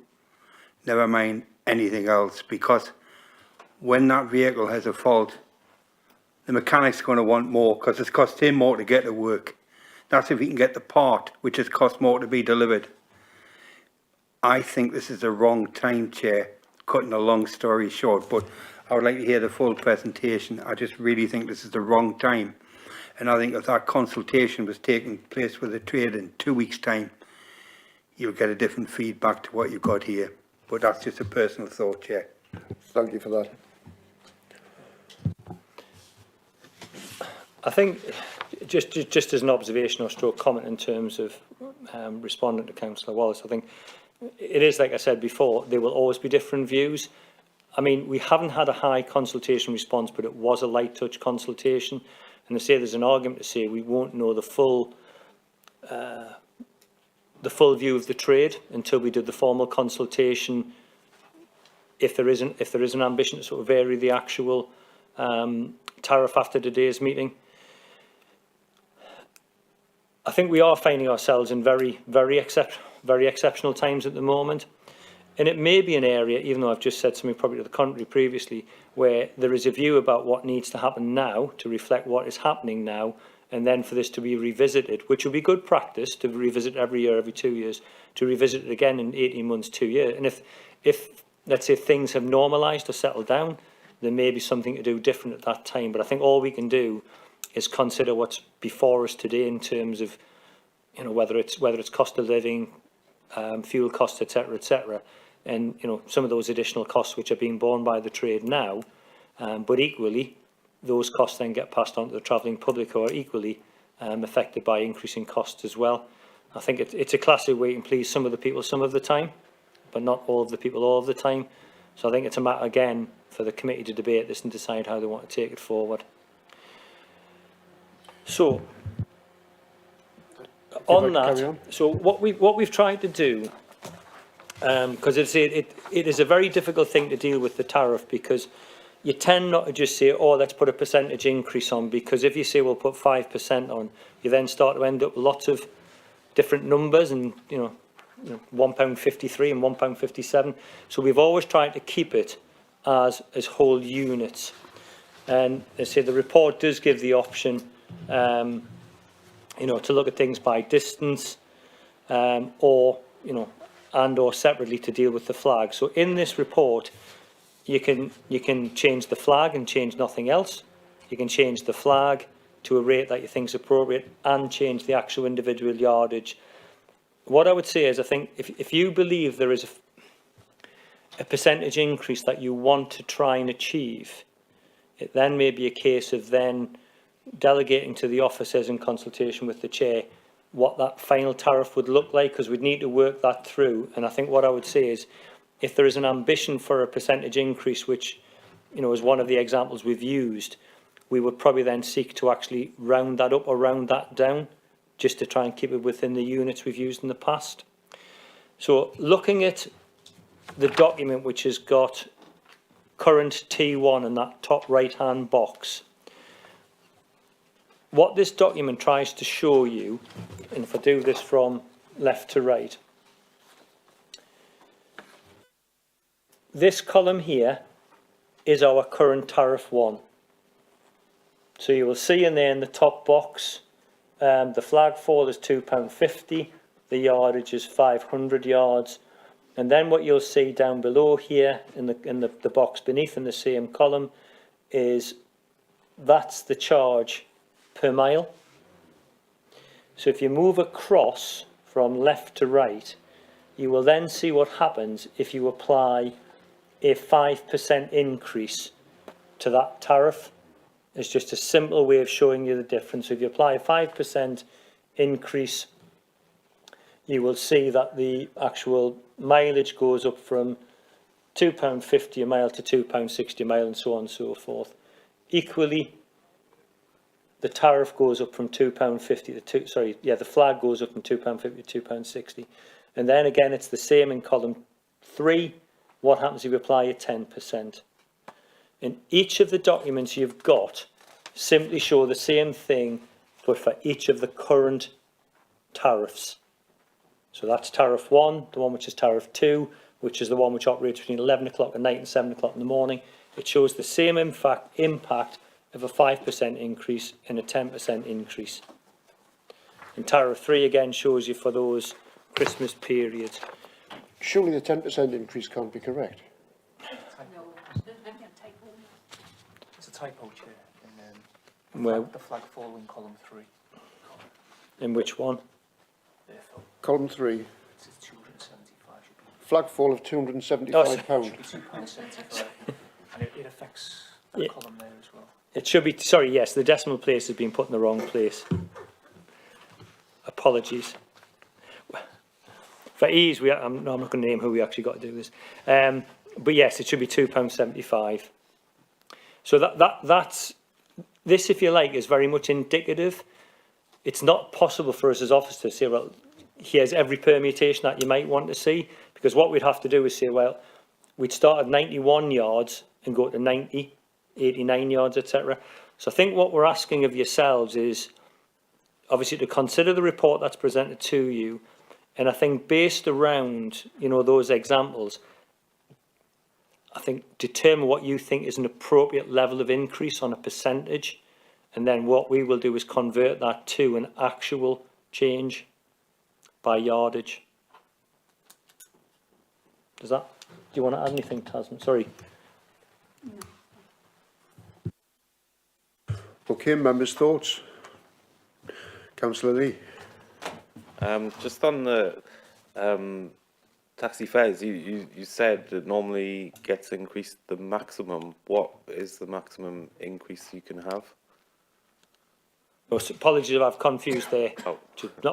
never mind anything else, because when that vehicle has a fault, the mechanic's going to want more because it's cost him more to get to work. That's if he can get the part, which has cost more to be delivered. I think this is the wrong time, Chair, cutting a long story short, but I would like to hear the full presentation. I just really think this is the wrong time. And I think if that consultation was taking place with the trade in 2 weeks' time, you'll get a different feedback to what you've got here. But that's just a personal thought, Chair. Thank you for that. I think just as an observation or stroke comment in terms of responding to Councillor Wallace, I think it is, like I said before, there will always be different views. I mean, we haven't had a high consultation response, but it was a light touch consultation. And I say there's an argument to say we won't know the full view of the trade until we do the formal consultation. If there is an ambition to sort of vary the actual tariff after today's meeting. I think we are finding ourselves in very exceptional times at the moment. And it may be an area, even though I've just said something probably to the contrary previously, where there is a view about what needs to happen now to reflect what is happening now, and then for this to be revisited, which will be good practice to revisit every year, every 2 years, to revisit it again in 18 months, 2 years. And if let's say things have normalised or settled down, there may be something to do different at that time. But I think all we can do is consider what's before us today in terms of, you know, whether it's cost of living, fuel costs, etc., and you know, some of those additional costs which are being borne by the trade now, but equally those costs then get passed on to the travelling public who are equally affected by increasing costs as well. I think it's a classic wait and please some of the people some of the time, but not all of the people all of the time. So I think it's a matter again for the committee to debate this and decide how they want to take it forward. So on that, so what we've tried to do, because it is a very difficult thing to deal with the tariff, because you tend not to just say, oh, let's put a percentage increase on, because if you say we'll put 5% on, you then start to end up with lots of different numbers, and you know £1.53 and £1.57. So we've always tried to keep it as whole units. And they say the report does give the option, you know, to look at things by distance, or you know, and or separately to deal with the flag. So in this report, you can change the flag and change nothing else. You can change the flag to a rate that you think is appropriate and change the actual individual yardage. What I would say is, I think if you believe there is a percentage increase that you want to try and achieve, it then may be a case of then delegating to the officers in consultation with the chair what that final tariff would look like, because we'd need to work that through. And I think what I would say is, if there is an ambition for a percentage increase which you know, as one of the examples we've used, we would probably then seek to actually round that up or round that down, just to try and keep it within the units we've used in the past. So looking at the document which has got current T1 in that top right hand box, what this document tries to show you, and if I do this from left to right, this column here is our current tariff 1. So you will see in there in the top box, the flag fall is £2.50, the yardage is 500 yards, and then what you'll see down below here in the box beneath in the same column is that's the charge per mile. So if you move across from left to right, you will then see what happens if you apply a 5% increase to that tariff. It's just a simple way of showing you the difference. If you apply a 5% increase, you will see that the actual mileage goes up from £2.50 a mile to £2.60 a mile, and so on and so forth. Equally, the tariff goes up from £2.50 to the flag goes up from £2.50 to £2.60. And then again, it's the same in column 3. What happens if you apply a 10%? In each of the documents you've got, simply show the same thing, but for each of the current tariffs. So that's tariff 1, the one which is tariff 2, which is the one which operates between 11 o'clock at night and 7 o'clock in the morning. It shows the same impact of a 5% increase and a 10% increase. And tariff 3 again shows you for those Christmas periods. Surely the 10% increase can't be correct. It's a typo, Chair, in Where? the flag fall in column 3. In which one? Therefore, Column 3, it says 275 should be. flag fall of £275. Should be £2.75, and it affects that Yeah. column there as well. It should be, sorry, yes, the decimal place has been put in the wrong place. Apologies. For ease, I'm not going to name who we actually got to do this. But yes, it should be £2.75. So that's, this, if you like, is very much indicative. It's not possible for us as officers to say, well, here's every permutation that you might want to see, because what we'd have to do is say, well, we'd start at 91 yards and go to 90, 89 yards, etc. So I think what we're asking of yourselves is, obviously, to consider the report that's presented to you, and I think based around, you know, those examples, I think determine what you think is an appropriate level of increase on a percentage, and then what we will do is convert that to an actual change by yardage. Do you want to add anything, Tasman? Sorry. Okay, members' thoughts? Councillor Lee. Just on the taxi fares, you said it normally gets increased the maximum. What is the maximum increase you can have? Oh, so apologies if I've confused there. Oh.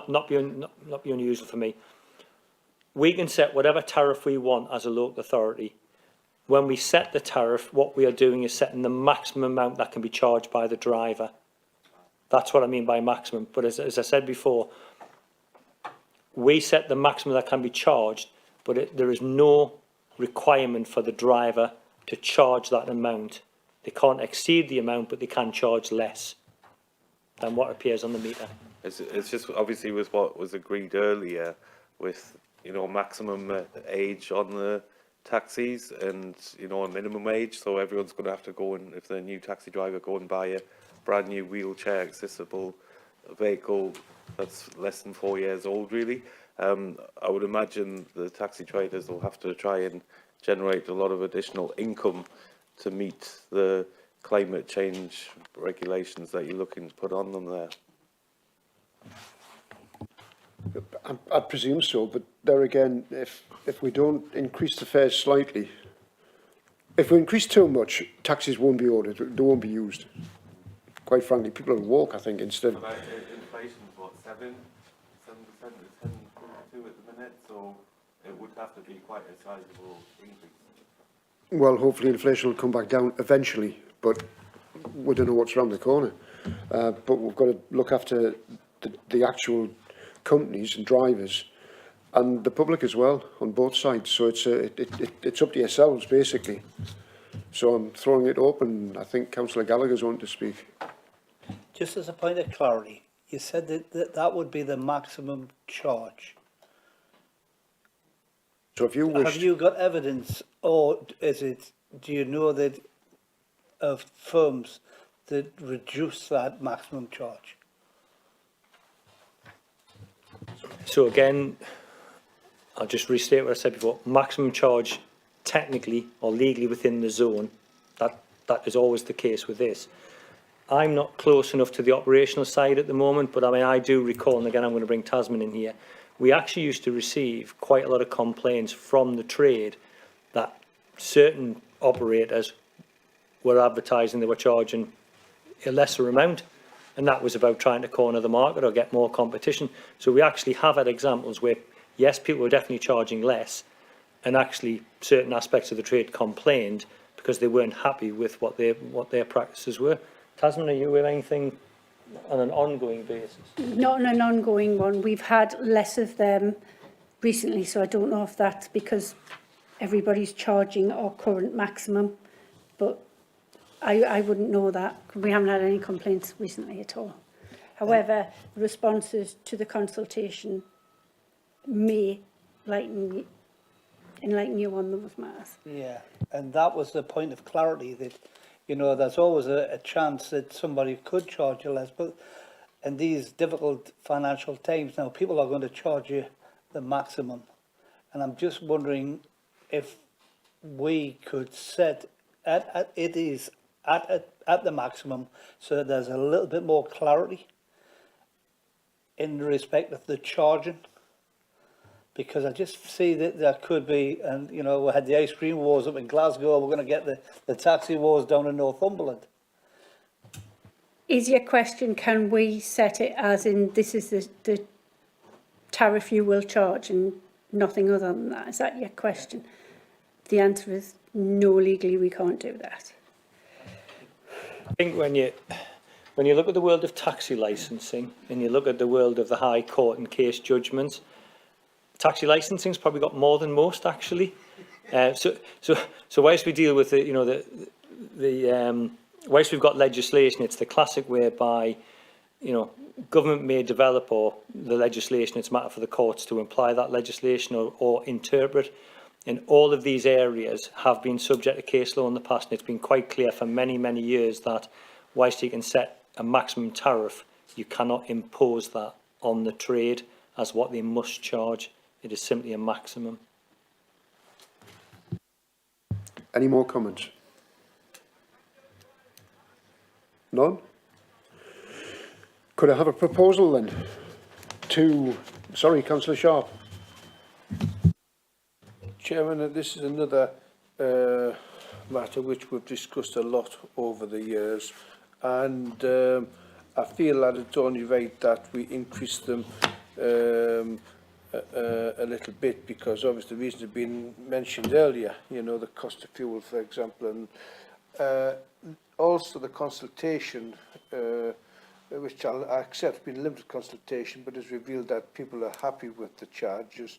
Not be unusual for me. We can set whatever tariff we want as a local authority. When we set the tariff, what we are doing is setting the maximum amount that can be charged by the driver. That's what I mean by maximum. But as I said before, we set the maximum that can be charged, but there is no requirement for the driver to charge that amount. They can't exceed the amount, but they can charge less than what appears on the meter. It's just obviously with what was agreed earlier with, you know, maximum age on the taxis and, you know, a minimum age. So everyone's going to have to go and, if they're a new taxi driver, go and buy a brand new wheelchair accessible vehicle that's less than 4 years old, really. I would imagine the taxi traders will have to try and generate a lot of additional income to meet the climate change regulations that you're looking to put on them there. I presume so, but there again, if we don't increase the fares slightly, if we increase too much, taxis won't be ordered, they won't be used. Quite frankly, people will walk, I think, instead. But inflation's what, 7%, 10% is 10.2 at the minute, so it would have to be quite a sizable increase. Well, hopefully inflation will come back down eventually, but we don't know what's around the corner. But we've got to look after the actual companies and drivers and the public as well on both sides. So it's up to yourselves basically. So I'm throwing it open. I think Councillor Gallagher's wanting to speak. Just as a point of clarity, you said that would be the maximum charge. So if you wish, Have you got evidence, or do you know that of firms that reduce that maximum charge? So again, I'll just restate what I said before. Maximum charge technically or legally within the zone, that is always the case with this. I'm not close enough to the operational side at the moment, but I mean, I do recall, and again, I'm going to bring Tasman in here, we actually used to receive quite a lot of complaints from the trade that certain operators were advertising they were charging a lesser amount, and that was about trying to corner the market or get more competition. So we actually have had examples where, yes, people were definitely charging less, and actually certain aspects of the trade complained because they weren't happy with what their practices were. Tasman, are you with anything on an ongoing basis? Not on an ongoing one. We've had less of them recently, so I don't know if that's because everybody's charging our current maximum, but I wouldn't know that. We haven't had any complaints recently at all. However, responses to the consultation may enlighten you on those matters. Yeah, and that was the point of clarity, that, you know, there's always a chance that somebody could charge you less, but in these difficult financial times now, people are going to charge you the maximum. And I'm just wondering if we could set at the maximum, so that there's a little bit more clarity in respect of the charging. Because I just see that there could be, and you know, we had the ice cream wars up in Glasgow, we're going to get the taxi wars down in Northumberland. Is your question, can we set it as in this is the tariff you will charge and nothing other than that? Is that your question? The answer is no, legally we can't do that. I think when you look at the world of taxi licensing and you look at the world of the High Court and case judgments, taxi licensing's probably got more than most actually. So whilst we deal with it, you know, whilst we've got legislation, it's the classic whereby, you know, government may develop or the legislation, it's a matter for the courts to apply that legislation or interpret. And all of these areas have been subject to case law in the past, and it's been quite clear for many, many years that whilst you can set a maximum tariff, you cannot impose that on the trade as what they must charge. It is simply a maximum. any more comments? None? Could I have a proposal then to, sorry, Councillor Sharp. Chairman, this is another matter which we've discussed a lot over the years, and I feel that it's only right that we increase them a little bit, because obviously the reasons have been mentioned earlier, you know, the cost of fuel, for example, and also the consultation, which I accept has been limited consultation, but has revealed that people are happy with the charges.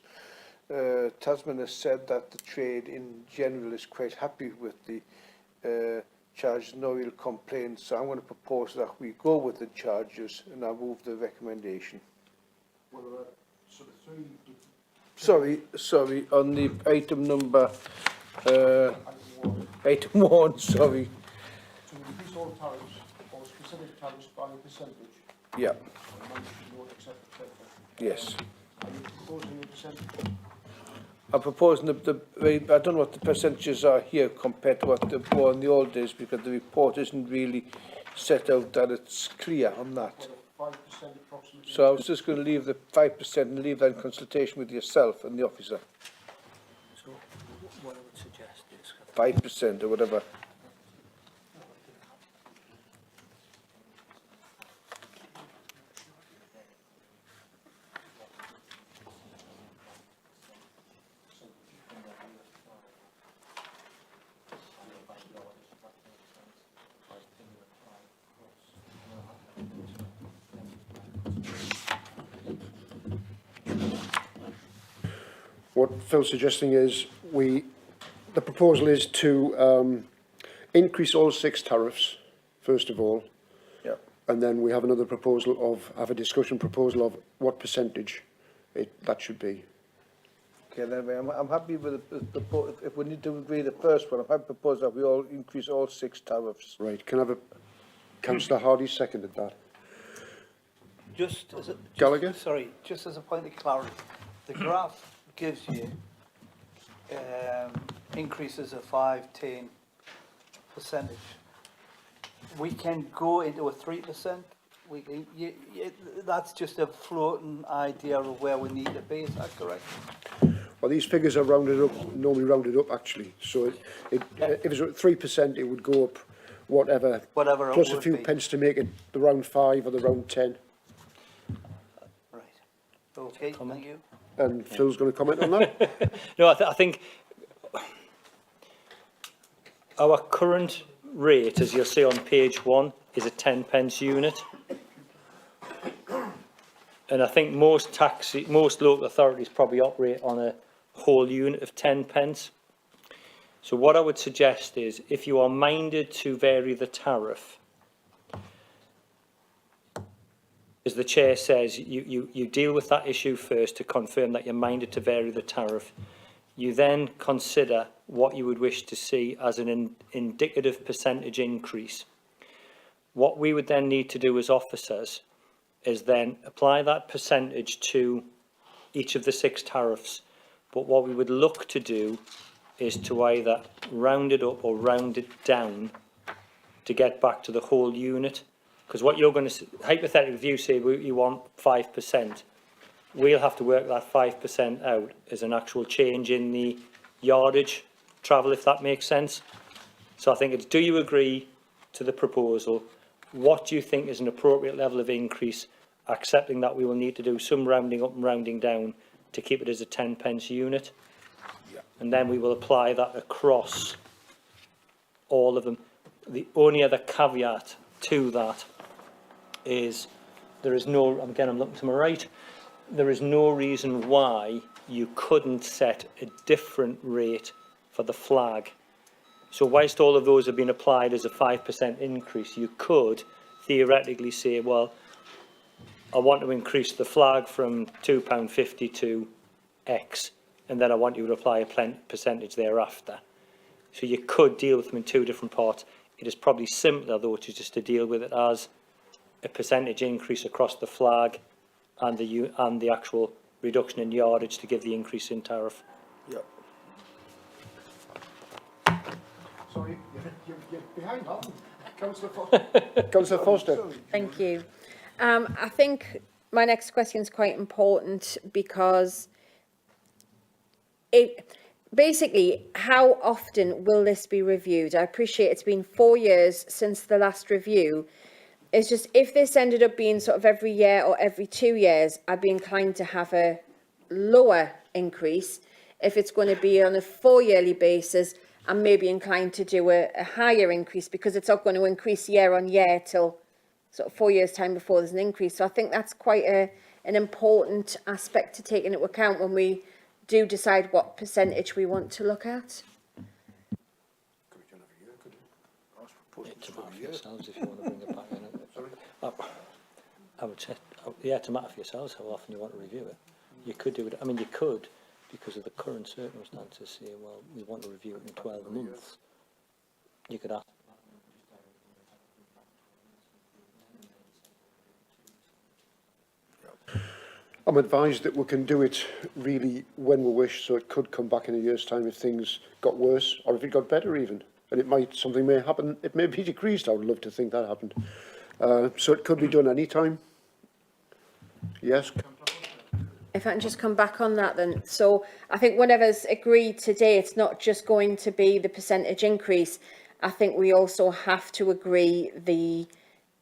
Tasman has said that the trade in general is quite happy with the charges, no real complaints. So I'm going to propose that we go with the charges, and I move the recommendation. Sorry, on the item number, item 1, sorry. To increase all tariffs or specific tariffs by a percentage? Yeah. Yes. Are you proposing a percentage? I'm proposing I don't know what the percentages are here compared to what they were in the old days, because the report isn't really set out that it's clear on that. 5% approximately. So I was just going to leave the 5% and leave that in consultation with yourself and the officer. So what I would suggest is 5% or whatever. what Phil's suggesting is the proposal is to increase all 6 tariffs, first of all. Yep. And then we have another proposal have a discussion proposal of what percentage that should be. Okay, then I'm happy with if we need to agree the first one, I'm happy to propose that we all increase all 6 tariffs. Right, can I have Councillor Hardy seconded that? Just as a, Gallagher? sorry, just as a point of clarity, the graph gives you increases of 5-10%. We can go into a 3%. We can, that's just a floating idea of where we need to be. Is that correct? Well, these figures are normally rounded up actually. So if it's at 3%, it would go up whatever plus a few pence to make it the round 5 or the round 10. Right. Okay, thank you. And Phil's going to comment on that? No, I think our current rate, as you'll see on page 1, is a 10p unit. And I think most local authorities probably operate on a whole unit of 10p. So what I would suggest is, if you are minded to vary the tariff, as the chair says, you deal with that issue first to confirm that you're minded to vary the tariff. You then consider what you would wish to see as an indicative percentage increase. What we would then need to do as officers is then apply that percentage to each of the 6 tariffs. But what we would look to do is to either round it up or round it down to get back to the whole unit. Because what you're going to, hypothetically, if you say you want 5%, we'll have to work that 5% out as an actual change in the yardage travel, if that makes sense. So I think it's, do you agree to the proposal? What do you think is an appropriate level of increase, accepting that we will need to do some rounding up and rounding down to keep it as a 10p unit? Yeah. And then we will apply that across all of them. The only other caveat to that is there is no, again I'm looking to my right, there is no reason why you couldn't set a different rate for the flag. So whilst all of those have been applied as a 5% increase, you could theoretically say, well, I want to increase the flag from £2.50 to X, and then I want you to apply a percentage thereafter. So you could deal with them in 2 different parts. It is probably simpler, though, to just to deal with it as a percentage increase across the flag and the actual reduction in yardage to give the increase in tariff. Yep. Sorry, you're behind that. Councillor Foster. Thank you. I think my next question is quite important because basically, how often will this be reviewed? I appreciate it's been 4 years since the last review. It's just, if this ended up being sort of every year or every 2 years, I'd be inclined to have a lower increase. If it's going to be on a 4-yearly basis, I'm maybe inclined to do a higher increase, because it's not going to increase year on year till sort of 4 years' time before there's an increase. So I think that's quite an important aspect to take into account when we do decide what percentage we want to look at. It's a matter for yourselves if you want to bring it back in. I would say, yeah, it's a matter for yourselves how often you want to review it. You could do it, I mean, you could, because of the current circumstances, say, well, we want to review it in 12 months. You could ask. I'm advised that we can do it really when we wish, so it could come back in a year's time if things got worse, or if it got better even. And something may happen, it may be decreased. I would love to think that happened. So it could be done any time. Yes. If I can just come back on that then. So I think whatever's agreed today, it's not just going to be the percentage increase. I think we also have to agree the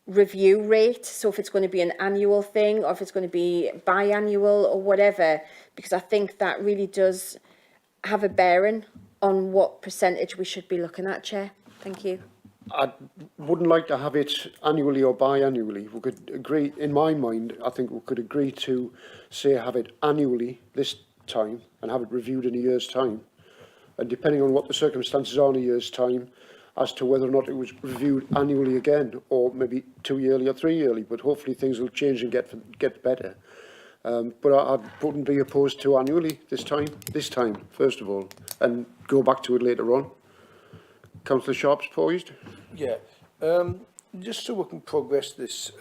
review rate. So if it's going to be an annual thing, or if it's going to be biannual or whatever, because I think that really does have a bearing on what percentage we should be looking at, Chair. Thank you. I wouldn't like to have it annually or biannually. We could agree, in my mind, I think we could agree to say have it annually, this time and have it reviewed in a year's time. And depending on what the circumstances are in a year's time, as to whether or not it was reviewed annually again, or maybe 2 yearly or 3 yearly, but hopefully things will change and get better. But I wouldn't be opposed to annually this time, first of all, and go back to it later on. Councillor Sharp's poised. Yeah, just so we can progress this,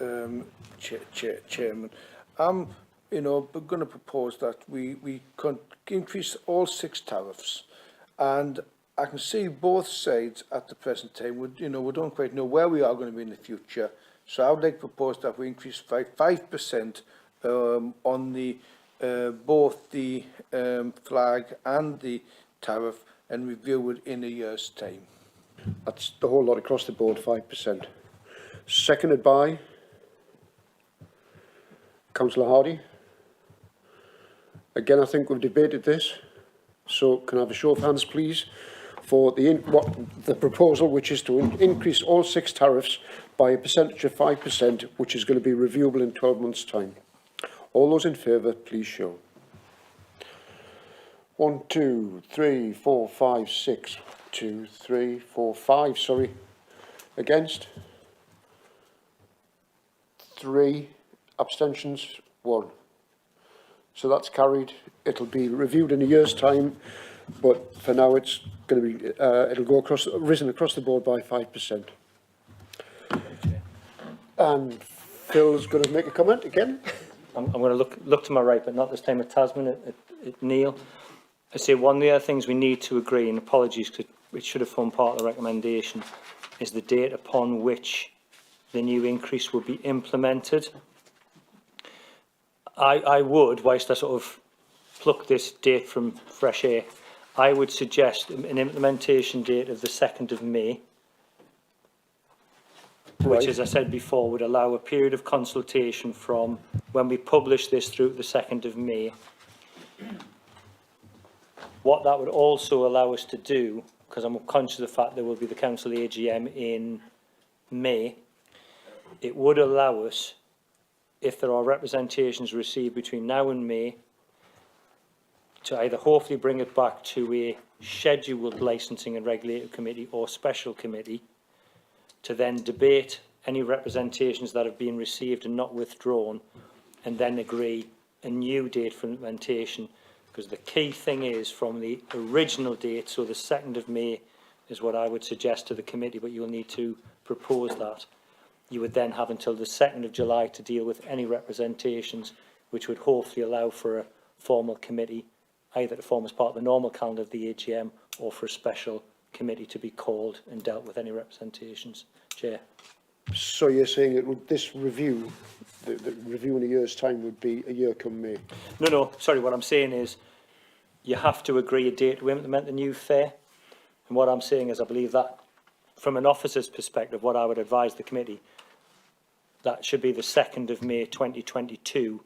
Chairman, I'm, going to propose that we can increase all 6 tariffs, and I can see both sides at the present time. We don't quite know where we are going to be in the future, so I would like to propose that we increase 5% on the both the flag and the tariff, and review it in a year's time. That's the whole lot across the board, 5%. Seconded by Councillor Hardy. Again, I think we've debated this, so can I have a show of hands, please, for the proposal, which is to increase all 6 tariffs by a percentage of 5%, which is going to be reviewable in 12 months' time. All those in favour, please show. 1, 2, 3, 4, 5, 6. 2, 3, 4, 5. Sorry. Against? 3. Abstentions? 1. So that's carried. It'll be reviewed in a year's time, but for now it's going to be it'll go risen across the board by 5%. And Phil's going to make a comment again. I'm going to look to my right, but not this time at Tasman, at Neil. I say one of the other things we need to agree, and apologies because it should have formed part of the recommendation, is the date upon which the new increase will be implemented. I would, whilst I sort of pluck this date from fresh air, I would suggest an implementation date of the 2nd of May, which, as I said before, would allow a period of consultation from when we publish this through to the 2nd of May. What that would also allow us to do, because I'm conscious of the fact there will be the council AGM in May, it would allow us, if there are representations received between now and May, to either hopefully bring it back to a scheduled licensing and regulatory committee or special committee, to then debate any representations that have been received and not withdrawn, and then agree a new date for implementation. Because the key thing is, from the original date, so the 2nd of May is what I would suggest to the committee, but you'll need to propose that. You would then have until the 2nd of July to deal with any representations, which would hopefully allow for a formal committee, either to form as part of the normal calendar of the AGM or for a special committee to be called and dealt with any representations. Chair. So you're saying it would, this review, the review in a year's time would be a year come May? No, sorry, what I'm saying is you have to agree a date to implement the new fare. And what I'm saying is I believe that from an officer's perspective, what I would advise the committee, that should be the 2nd of May 2022,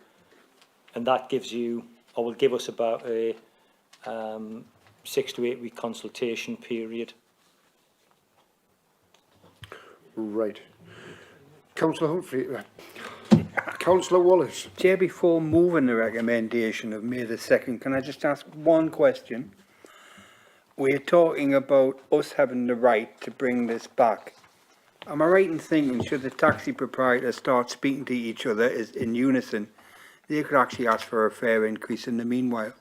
and that gives you, or will give us about a 6 to 8 week consultation period. Right. Councillor Humphrey, Councillor Wallace. Chair, before moving the recommendation of May the 2nd, can I just ask one question? We're talking about us having the right to bring this back. Am I right in thinking, should the taxi proprietors start speaking to each other as in unison, they could actually ask for a fare increase in the meanwhile?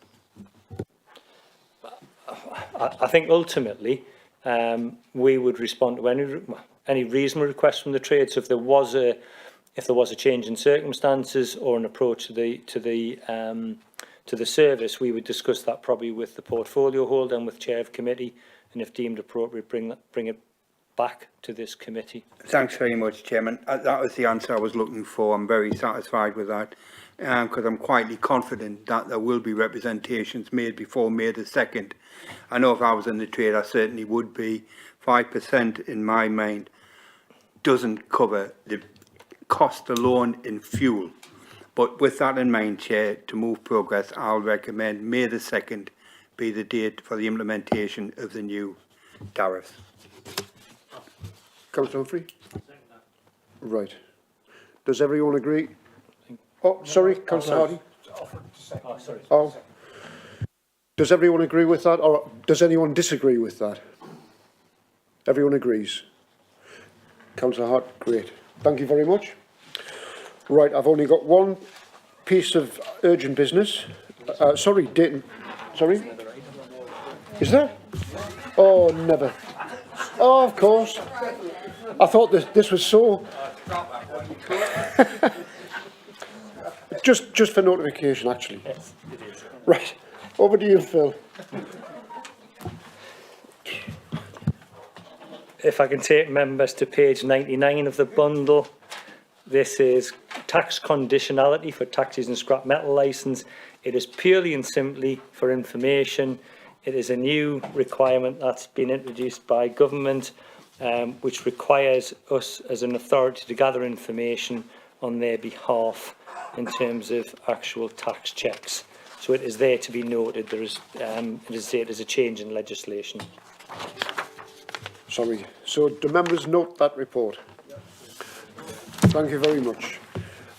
I think ultimately we would respond to any reasonable request from the trade. So if there was a change in circumstances or an approach to the service, we would discuss that probably with the portfolio holder and with chair of committee, and if deemed appropriate, bring it back to this committee. Thanks very much, Chairman. That was the answer I was looking for. I'm very satisfied with that, because I'm quietly confident that there will be representations made before May the 2nd. I know if I was in the trade, I certainly would be. 5% in my mind doesn't cover the cost alone in fuel. But with that in mind, Chair, to move progress, I'll recommend May the 2nd be the date for the implementation of the new tariffs. Councillor Humphrey? Right. Does everyone agree? Oh, sorry, Councillor Hardy. Oh, sorry. Oh, Does everyone agree with that, or does anyone disagree with that? Everyone agrees. Councillor Hart, great. Thank you very much. Right, I've only got one piece of urgent business. Sorry, Dayton. Sorry? Is there? Oh, never. Oh, of course. I thought this was so. just for notification, actually. Yes, it is. Right, over to you, Phil. If I can take members to page 99 of the bundle, this is tax conditionality for taxis and scrap metal licence. It is purely and simply for information. It is a new requirement that's been introduced by government, which requires us as an authority to gather information on their behalf in terms of actual tax checks. So it is there to be noted. There is, it is a change in legislation. Sorry. So do members note that report? Thank you very much.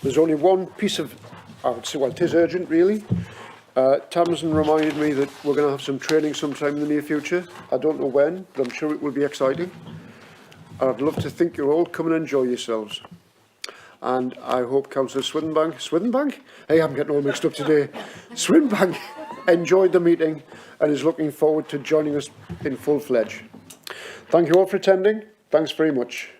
There's only one piece of, I would say, well, it is urgent, really. Tamsin reminded me that we're going to have some training sometime in the near future. I don't know when, but I'm sure it will be exciting. I'd love to think you'll all come and enjoy yourselves. And I hope Councillor Swinbank? Hey, I'm getting all mixed up today. Swinbank enjoyed the meeting and is looking forward to joining us in full-fledged. Thank you all for attending. Thanks very much.